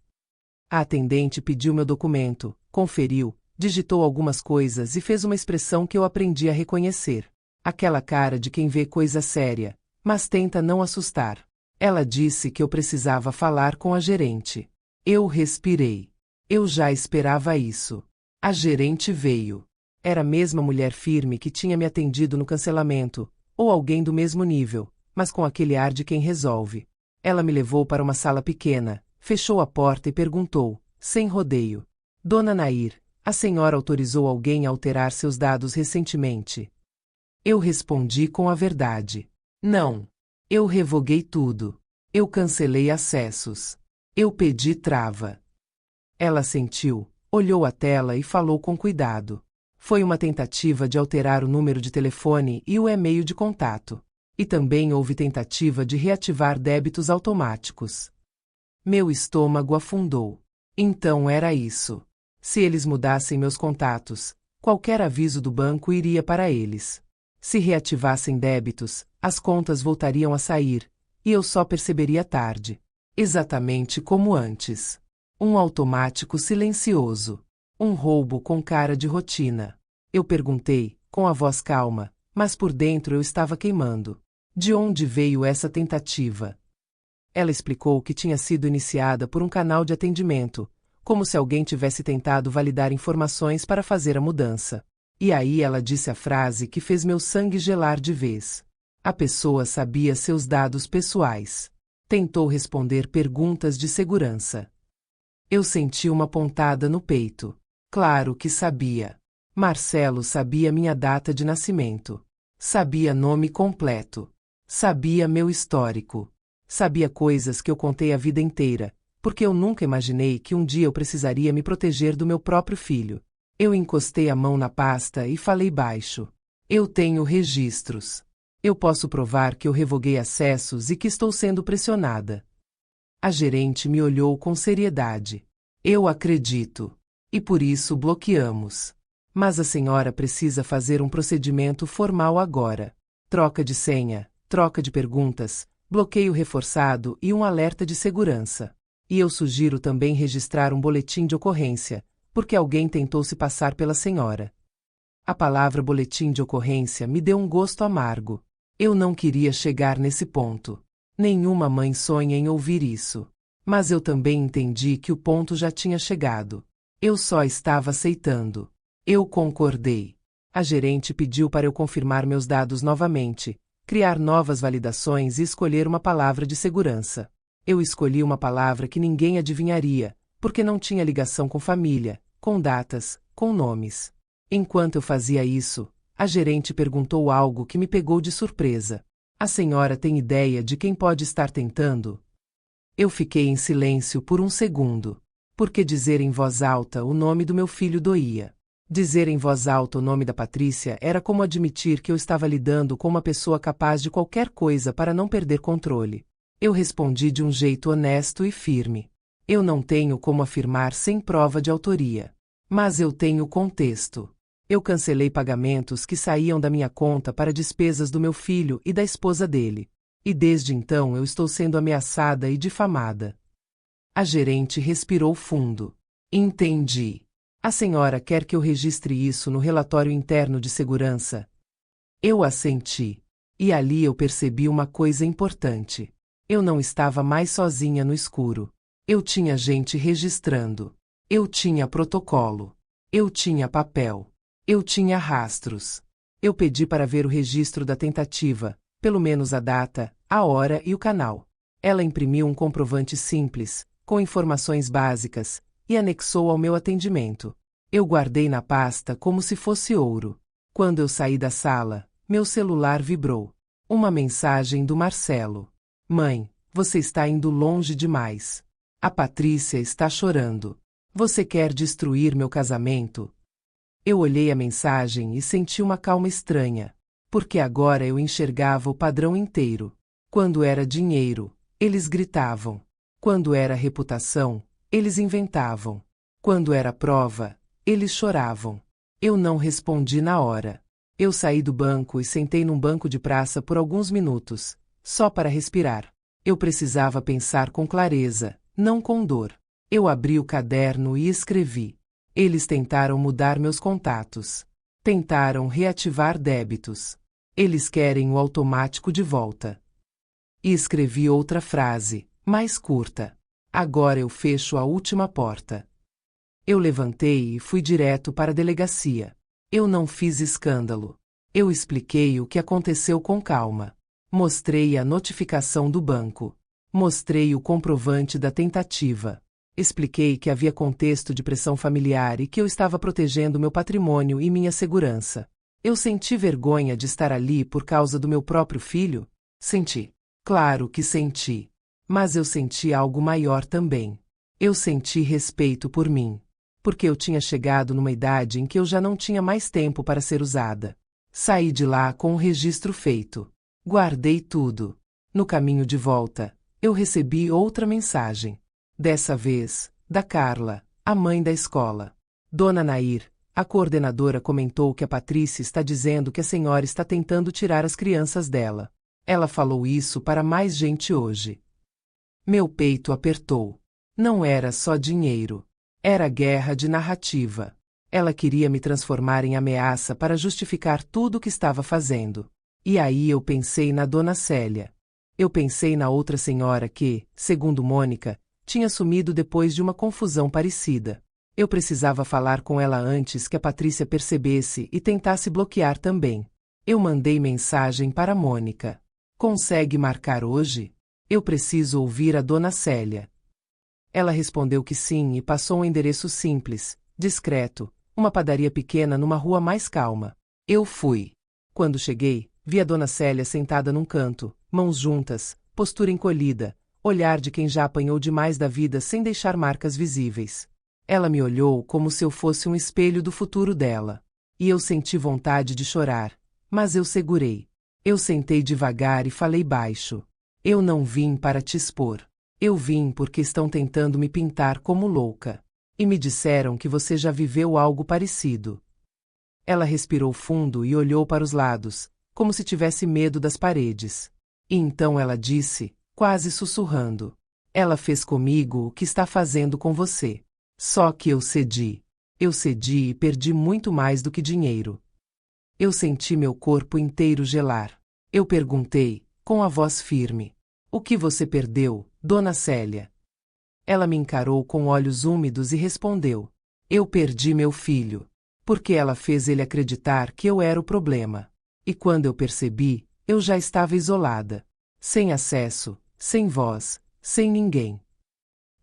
[SPEAKER 1] A atendente pediu meu documento, conferiu, digitou algumas coisas e fez uma expressão que eu aprendi a reconhecer. Aquela cara de quem vê coisa séria, mas tenta não assustar. Ela disse que eu precisava falar com a gerente. Eu respirei. Eu já esperava isso. A gerente veio. Era a mesma mulher firme que tinha me atendido no cancelamento, ou alguém do mesmo nível, mas com aquele ar de quem resolve. Ela me levou para uma sala pequena, fechou a porta e perguntou, sem rodeio: Dona Nair, a senhora autorizou alguém a alterar seus dados recentemente? Eu respondi com a verdade. Não. Eu revoguei tudo. Eu cancelei acessos. Eu pedi trava. Ela sentiu, olhou a tela e falou com cuidado. Foi uma tentativa de alterar o número de telefone e o e-mail de contato. E também houve tentativa de reativar débitos automáticos. Meu estômago afundou. Então era isso. Se eles mudassem meus contatos, qualquer aviso do banco iria para eles. Se reativassem débitos, as contas voltariam a sair, e eu só perceberia tarde. Exatamente como antes. Um automático silencioso. Um roubo com cara de rotina. Eu perguntei, com a voz calma, mas por dentro eu estava queimando. De onde veio essa tentativa? Ela explicou que tinha sido iniciada por um canal de atendimento, como se alguém tivesse tentado validar informações para fazer a mudança. E aí ela disse a frase que fez meu sangue gelar de vez. A pessoa sabia seus dados pessoais. Tentou responder perguntas de segurança. Eu senti uma pontada no peito. Claro que sabia. Marcelo sabia minha data de nascimento. Sabia nome completo. Sabia meu histórico. Sabia coisas que eu contei a vida inteira, porque eu nunca imaginei que um dia eu precisaria me proteger do meu próprio filho. Eu encostei a mão na pasta e falei baixo. Eu tenho registros. Eu posso provar que eu revoguei acessos e que estou sendo pressionada. A gerente me olhou com seriedade. Eu acredito. E por isso bloqueamos. Mas a senhora precisa fazer um procedimento formal agora. Troca de senha, troca de perguntas, bloqueio reforçado e um alerta de segurança. E eu sugiro também registrar um boletim de ocorrência, porque alguém tentou se passar pela senhora. A palavra boletim de ocorrência me deu um gosto amargo. Eu não queria chegar nesse ponto. Nenhuma mãe sonha em ouvir isso. Mas eu também entendi que o ponto já tinha chegado. Eu só estava aceitando. Eu concordei. A gerente pediu para eu confirmar meus dados novamente, criar novas validações e escolher uma palavra de segurança. Eu escolhi uma palavra que ninguém adivinharia, porque não tinha ligação com família, com datas, com nomes. Enquanto eu fazia isso, a gerente perguntou algo que me pegou de surpresa. A senhora tem ideia de quem pode estar tentando? Eu fiquei em silêncio por um segundo, porque dizer em voz alta o nome do meu filho doía. Dizer em voz alta o nome da Patrícia era como admitir que eu estava lidando com uma pessoa capaz de qualquer coisa para não perder controle. Eu respondi de um jeito honesto e firme. Eu não tenho como afirmar sem prova de autoria. Mas eu tenho contexto. Eu cancelei pagamentos que saíam da minha conta para despesas do meu filho e da esposa dele. E desde então eu estou sendo ameaçada e difamada. A gerente respirou fundo. Entendi. A senhora quer que eu registre isso no relatório interno de segurança? Eu assenti. E ali eu percebi uma coisa importante. Eu não estava mais sozinha no escuro. Eu tinha gente registrando. Eu tinha protocolo. Eu tinha papel. Eu tinha rastros. Eu pedi para ver o registro da tentativa, pelo menos a data, a hora e o canal. Ela imprimiu um comprovante simples, com informações básicas, e anexou ao meu atendimento. Eu guardei na pasta como se fosse ouro. Quando eu saí da sala, meu celular vibrou. Uma mensagem do Marcelo. Mãe, você está indo longe demais. A Patrícia está chorando. Você quer destruir meu casamento? Eu olhei a mensagem e senti uma calma estranha, porque agora eu enxergava o padrão inteiro. Quando era dinheiro, eles gritavam. Quando era reputação, eles inventavam. Quando era prova, eles choravam. Eu não respondi na hora. Eu saí do banco e sentei num banco de praça por alguns minutos, só para respirar. Eu precisava pensar com clareza, não com dor. Eu abri o caderno e escrevi. Eles tentaram mudar meus contatos. Tentaram reativar débitos. Eles querem o automático de volta. E escrevi outra frase, mais curta. Agora eu fecho a última porta. Eu levantei e fui direto para a delegacia. Eu não fiz escândalo. Eu expliquei o que aconteceu com calma. Mostrei a notificação do banco. Mostrei o comprovante da tentativa. Expliquei que havia contexto de pressão familiar e que eu estava protegendo meu patrimônio e minha segurança. Eu senti vergonha de estar ali por causa do meu próprio filho? Senti. Claro que senti. Mas eu senti algo maior também. Eu senti respeito por mim. Porque eu tinha chegado numa idade em que eu já não tinha mais tempo para ser usada. Saí de lá com o registro feito. Guardei tudo. No caminho de volta, eu recebi outra mensagem. Dessa vez, da Carla, a mãe da escola. Dona Nair, a coordenadora comentou que a Patrícia está dizendo que a senhora está tentando tirar as crianças dela. Ela falou isso para mais gente hoje. Meu peito apertou. Não era só dinheiro. Era guerra de narrativa. Ela queria me transformar em ameaça para justificar tudo o que estava fazendo. E aí eu pensei na Dona Célia. Eu pensei na outra senhora que, segundo Mônica, tinha sumido depois de uma confusão parecida. Eu precisava falar com ela antes que a Patrícia percebesse e tentasse bloquear também. Eu mandei mensagem para Mônica. Consegue marcar hoje? Eu preciso ouvir a dona Célia. Ela respondeu que sim e passou um endereço simples, discreto, uma padaria pequena numa rua mais calma. Eu fui. Quando cheguei, vi a dona Célia sentada num canto, mãos juntas, postura encolhida, olhar de quem já apanhou demais da vida sem deixar marcas visíveis. Ela me olhou como se eu fosse um espelho do futuro dela. E eu senti vontade de chorar, mas eu segurei. Eu sentei devagar e falei baixo. Eu não vim para te expor. Eu vim porque estão tentando me pintar como louca. E me disseram que você já viveu algo parecido. Ela respirou fundo e olhou para os lados, como se tivesse medo das paredes. E então ela disse, quase sussurrando: ela fez comigo o que está fazendo com você. Só que eu cedi. Eu cedi e perdi muito mais do que dinheiro. Eu senti meu corpo inteiro gelar. Eu perguntei, com a voz firme: o que você perdeu, dona Célia? Ela me encarou com olhos úmidos e respondeu: eu perdi meu filho. Porque ela fez ele acreditar que eu era o problema. E quando eu percebi, eu já estava isolada. Sem acesso, sem voz, sem ninguém.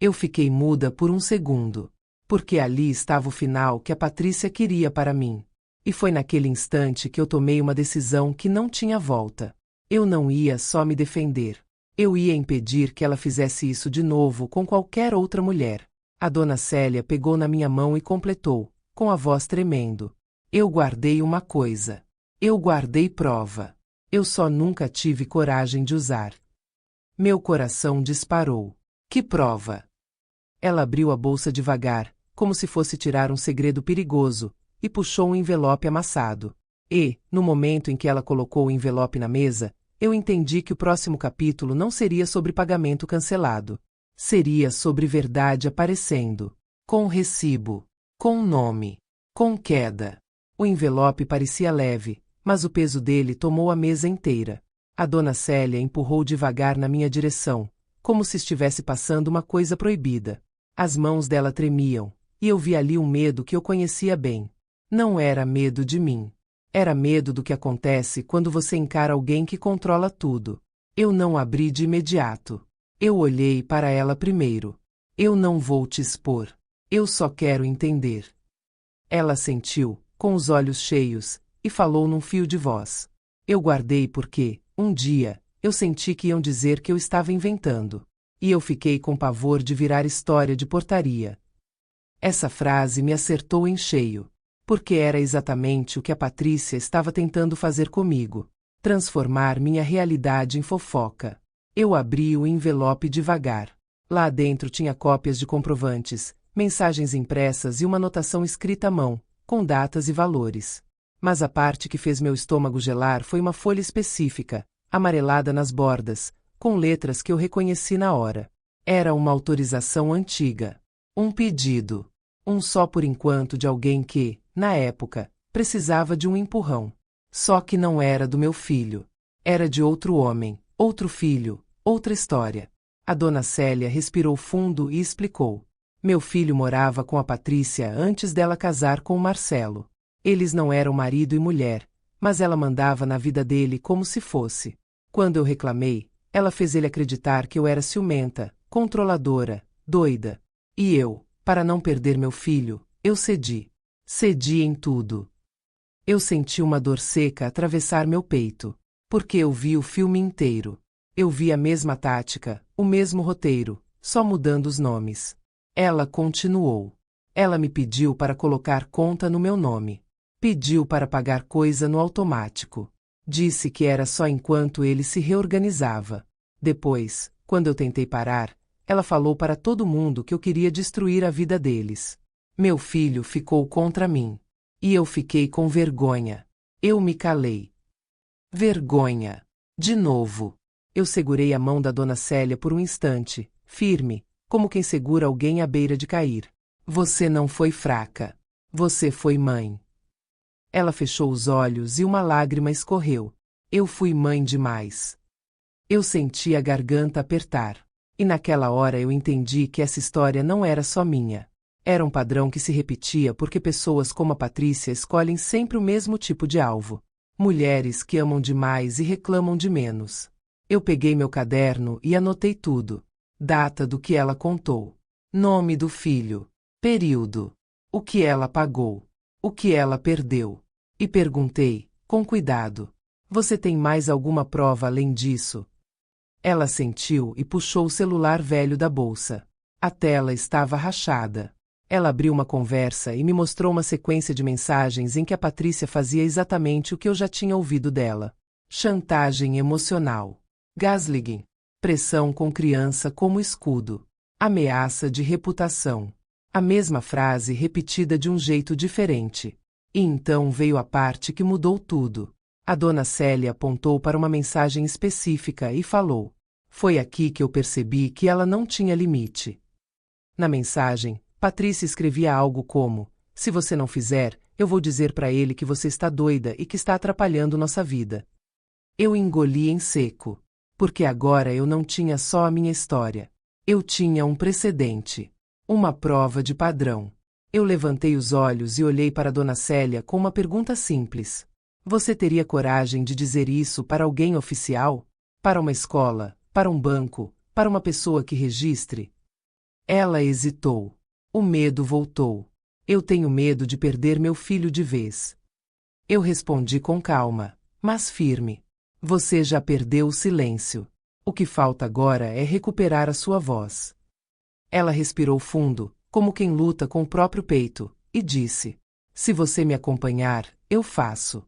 [SPEAKER 1] Eu fiquei muda por um segundo. Porque ali estava o final que a Patrícia queria para mim. E foi naquele instante que eu tomei uma decisão que não tinha volta. Eu não ia só me defender. Eu ia impedir que ela fizesse isso de novo com qualquer outra mulher. A dona Célia pegou na minha mão e completou, com a voz tremendo: eu guardei uma coisa. Eu guardei prova. Eu só nunca tive coragem de usar. Meu coração disparou. Que prova? Ela abriu a bolsa devagar, como se fosse tirar um segredo perigoso, e puxou um envelope amassado. E, no momento em que ela colocou o envelope na mesa, eu entendi que o próximo capítulo não seria sobre pagamento cancelado. Seria sobre verdade aparecendo. Com recibo. Com nome. Com queda. O envelope parecia leve, mas o peso dele tomou a mesa inteira. A dona Célia empurrou devagar na minha direção, como se estivesse passando uma coisa proibida. As mãos dela tremiam, e eu vi ali um medo que eu conhecia bem. Não era medo de mim. Era medo do que acontece quando você encara alguém que controla tudo. Eu não abri de imediato. Eu olhei para ela primeiro. Eu não vou te expor. Eu só quero entender. Ela sentiu, com os olhos cheios, e falou num fio de voz. Eu guardei porque, um dia, eu senti que iam dizer que eu estava inventando. E eu fiquei com pavor de virar história de portaria. Essa frase me acertou em cheio. Porque era exatamente o que a Patrícia estava tentando fazer comigo. Transformar minha realidade em fofoca. Eu abri o envelope devagar. Lá dentro tinha cópias de comprovantes, mensagens impressas e uma anotação escrita à mão, com datas e valores. Mas a parte que fez meu estômago gelar foi uma folha específica, amarelada nas bordas, com letras que eu reconheci na hora. Era uma autorização antiga. Um pedido. Um só por enquanto de alguém que, na época, precisava de um empurrão. Só que não era do meu filho. Era de outro homem, outro filho, outra história. A dona Célia respirou fundo e explicou. Meu filho morava com a Patrícia antes dela casar com o Marcelo. Eles não eram marido e mulher, mas ela mandava na vida dele como se fosse. Quando eu reclamei, ela fez ele acreditar que eu era ciumenta, controladora, doida. E eu, para não perder meu filho, eu cedi. Cedi em tudo. Eu senti uma dor seca atravessar meu peito, porque eu vi o filme inteiro. Eu vi a mesma tática, o mesmo roteiro, só mudando os nomes. Ela continuou. Ela me pediu para colocar conta no meu nome. Pediu para pagar coisa no automático. Disse que era só enquanto ele se reorganizava. Depois, quando eu tentei parar, ela falou para todo mundo que eu queria destruir a vida deles. Meu filho ficou contra mim. E eu fiquei com vergonha. Eu me calei. Vergonha. De novo. Eu segurei a mão da dona Célia por um instante, firme, como quem segura alguém à beira de cair. Você não foi fraca. Você foi mãe. Ela fechou os olhos e uma lágrima escorreu. Eu fui mãe demais. Eu senti a garganta apertar. E naquela hora eu entendi que essa história não era só minha. Era um padrão que se repetia porque pessoas como a Patrícia escolhem sempre o mesmo tipo de alvo. Mulheres que amam demais e reclamam de menos. Eu peguei meu caderno e anotei tudo. Data do que ela contou. Nome do filho. Período. O que ela pagou. O que ela perdeu. E perguntei, com cuidado: você tem mais alguma prova além disso? Ela assentiu e puxou o celular velho da bolsa. A tela estava rachada. Ela abriu uma conversa e me mostrou uma sequência de mensagens em que a Patrícia fazia exatamente o que eu já tinha ouvido dela. Chantagem emocional. Gaslighting. Pressão com criança como escudo. Ameaça de reputação. A mesma frase repetida de um jeito diferente. E então veio a parte que mudou tudo. A dona Célia apontou para uma mensagem específica e falou: foi aqui que eu percebi que ela não tinha limite. Na mensagem, Patrícia escrevia algo como: se você não fizer, eu vou dizer para ele que você está doida e que está atrapalhando nossa vida. Eu engoli em seco. Porque agora eu não tinha só a minha história. Eu tinha um precedente. Uma prova de padrão. Eu levantei os olhos e olhei para Dona Célia com uma pergunta simples. Você teria coragem de dizer isso para alguém oficial? Para uma escola? Para um banco? Para uma pessoa que registre? Ela hesitou. O medo voltou. Eu tenho medo de perder meu filho de vez. Eu respondi com calma, mas firme. Você já perdeu o silêncio. O que falta agora é recuperar a sua voz. Ela respirou fundo, como quem luta com o próprio peito, e disse: se você me acompanhar, eu faço.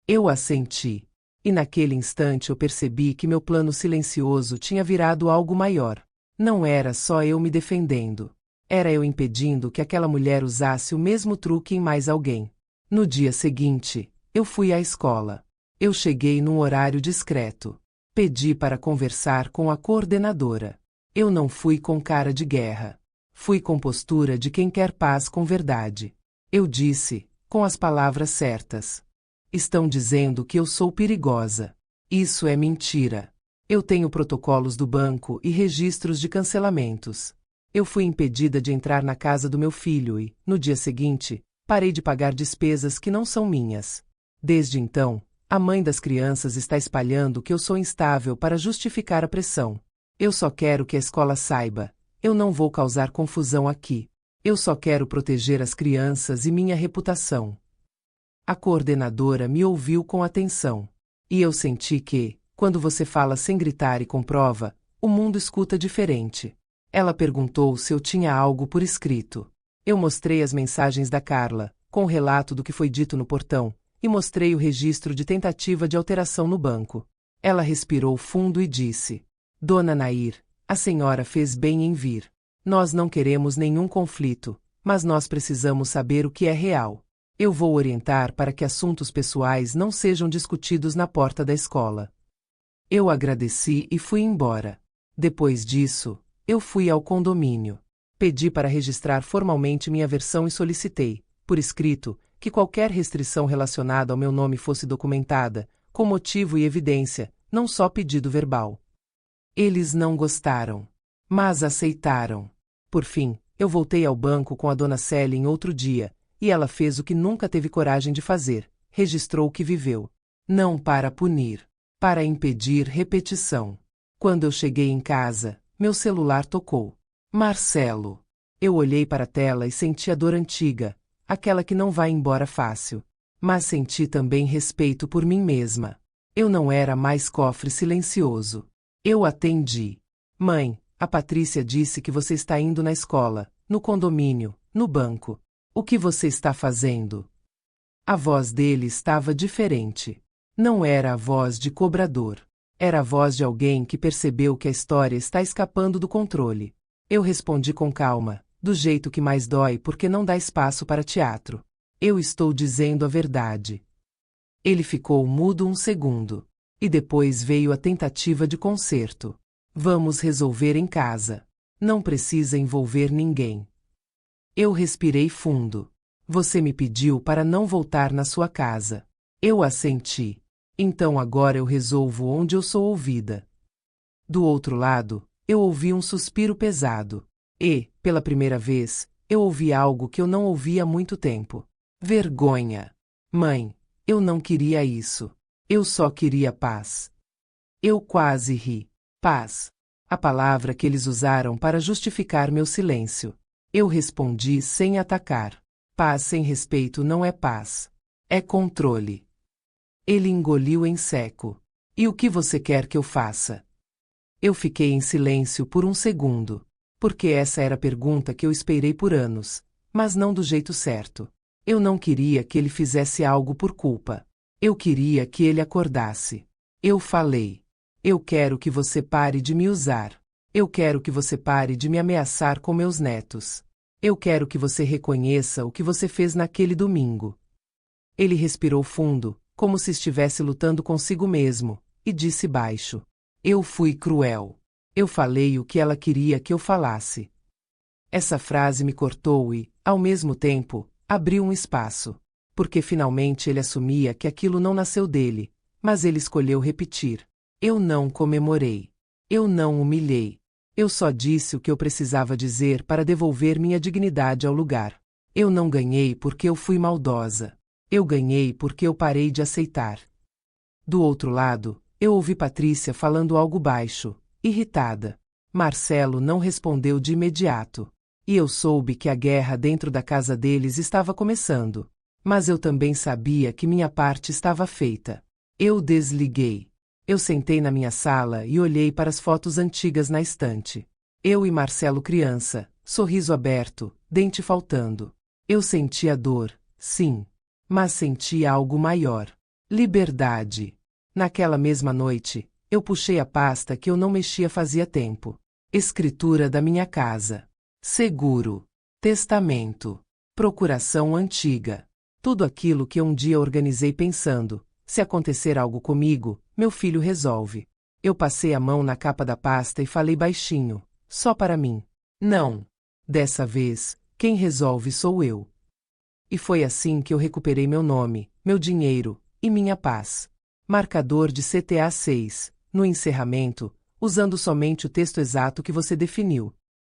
[SPEAKER 1] Eu assenti. E naquele instante eu percebi que meu plano silencioso tinha virado algo maior. Não era só eu me defendendo. Era eu impedindo que aquela mulher usasse o mesmo truque em mais alguém. No dia seguinte, eu fui à escola. Eu cheguei num horário discreto. Pedi para conversar com a coordenadora. Eu não fui com cara de guerra. Fui com postura de quem quer paz com verdade. Eu disse, com as palavras certas: estão dizendo que eu sou perigosa. Isso é mentira. Eu tenho protocolos do banco e registros de cancelamentos. Eu fui impedida de entrar na casa do meu filho e, no dia seguinte, parei de pagar despesas que não são minhas. Desde então, a mãe das crianças está espalhando que eu sou instável para justificar a pressão. Eu só quero que a escola saiba. Eu não vou causar confusão aqui. Eu só quero proteger as crianças e minha reputação. A coordenadora me ouviu com atenção. E eu senti que, quando você fala sem gritar e com prova, o mundo escuta diferente. Ela perguntou se eu tinha algo por escrito. Eu mostrei as mensagens da Carla, com o relato do que foi dito no portão, e mostrei o registro de tentativa de alteração no banco. Ela respirou fundo e disse: Dona Nair, a senhora fez bem em vir. Nós não queremos nenhum conflito, mas nós precisamos saber o que é real. Eu vou orientar para que assuntos pessoais não sejam discutidos na porta da escola. Eu agradeci e fui embora. Depois disso, eu fui ao condomínio. Pedi para registrar formalmente minha versão e solicitei, por escrito, que qualquer restrição relacionada ao meu nome fosse documentada, com motivo e evidência, não só pedido verbal. Eles não gostaram, mas aceitaram. Por fim, eu voltei ao banco com a dona Célia em outro dia, e ela fez o que nunca teve coragem de fazer, registrou o que viveu. Não para punir, para impedir repetição. Quando eu cheguei em casa, meu celular tocou. Marcelo. Eu olhei para a tela e senti a dor antiga, aquela que não vai embora fácil. Mas senti também respeito por mim mesma. Eu não era mais cofre silencioso. Eu atendi. Mãe, a Patrícia disse que você está indo na escola, no condomínio, no banco. O que você está fazendo? A voz dele estava diferente. Não era a voz de cobrador. Era a voz de alguém que percebeu que a história está escapando do controle. Eu respondi com calma, do jeito que mais dói porque não dá espaço para teatro. Eu estou dizendo a verdade. Ele ficou mudo um segundo. E depois veio a tentativa de conserto. Vamos resolver em casa. Não precisa envolver ninguém. Eu respirei fundo. Você me pediu para não voltar na sua casa. Eu assenti. Então agora eu resolvo onde eu sou ouvida. Do outro lado, eu ouvi um suspiro pesado. E, pela primeira vez, eu ouvi algo que eu não ouvia há muito tempo. Vergonha. Mãe, eu não queria isso. Eu só queria paz. Eu quase ri. Paz. A palavra que eles usaram para justificar meu silêncio. Eu respondi sem atacar. Paz sem respeito não é paz. É controle. Ele engoliu em seco. E o que você quer que eu faça? Eu fiquei em silêncio por um segundo. Porque essa era a pergunta que eu esperei por anos. Mas não do jeito certo. Eu não queria que ele fizesse algo por culpa. Eu queria que ele acordasse. Eu falei. Eu quero que você pare de me usar. Eu quero que você pare de me ameaçar com meus netos. Eu quero que você reconheça o que você fez naquele domingo. Ele respirou fundo, como se estivesse lutando consigo mesmo, e disse baixo. Eu fui cruel. Eu falei o que ela queria que eu falasse. Essa frase me cortou e, ao mesmo tempo, abriu um espaço. Porque finalmente ele assumia que aquilo não nasceu dele, mas ele escolheu repetir. Eu não comemorei. Eu não humilhei. Eu só disse o que eu precisava dizer para devolver minha dignidade ao lugar. Eu não ganhei porque eu fui maldosa. Eu ganhei porque eu parei de aceitar. Do outro lado, eu ouvi Patrícia falando algo baixo, irritada. Marcelo não respondeu de imediato. E eu soube que a guerra dentro da casa deles estava começando. Mas eu também sabia que minha parte estava feita. Eu desliguei. Eu sentei na minha sala e olhei para as fotos antigas na estante. Eu e Marcelo criança, sorriso aberto, dente faltando. Eu sentia dor, sim. Mas sentia algo maior. Liberdade. Naquela mesma noite, eu puxei a pasta que eu não mexia fazia tempo. Escritura da minha casa. Seguro. Testamento. Procuração antiga. Tudo aquilo que um dia organizei pensando, se acontecer algo comigo, meu filho resolve. Eu passei a mão na capa da pasta e falei baixinho, só para mim. Não. Dessa vez, quem resolve sou eu. E foi assim que eu recuperei meu nome, meu dinheiro e minha paz. Marcador de CTA 6, no encerramento, usando somente o texto exato que você definiu.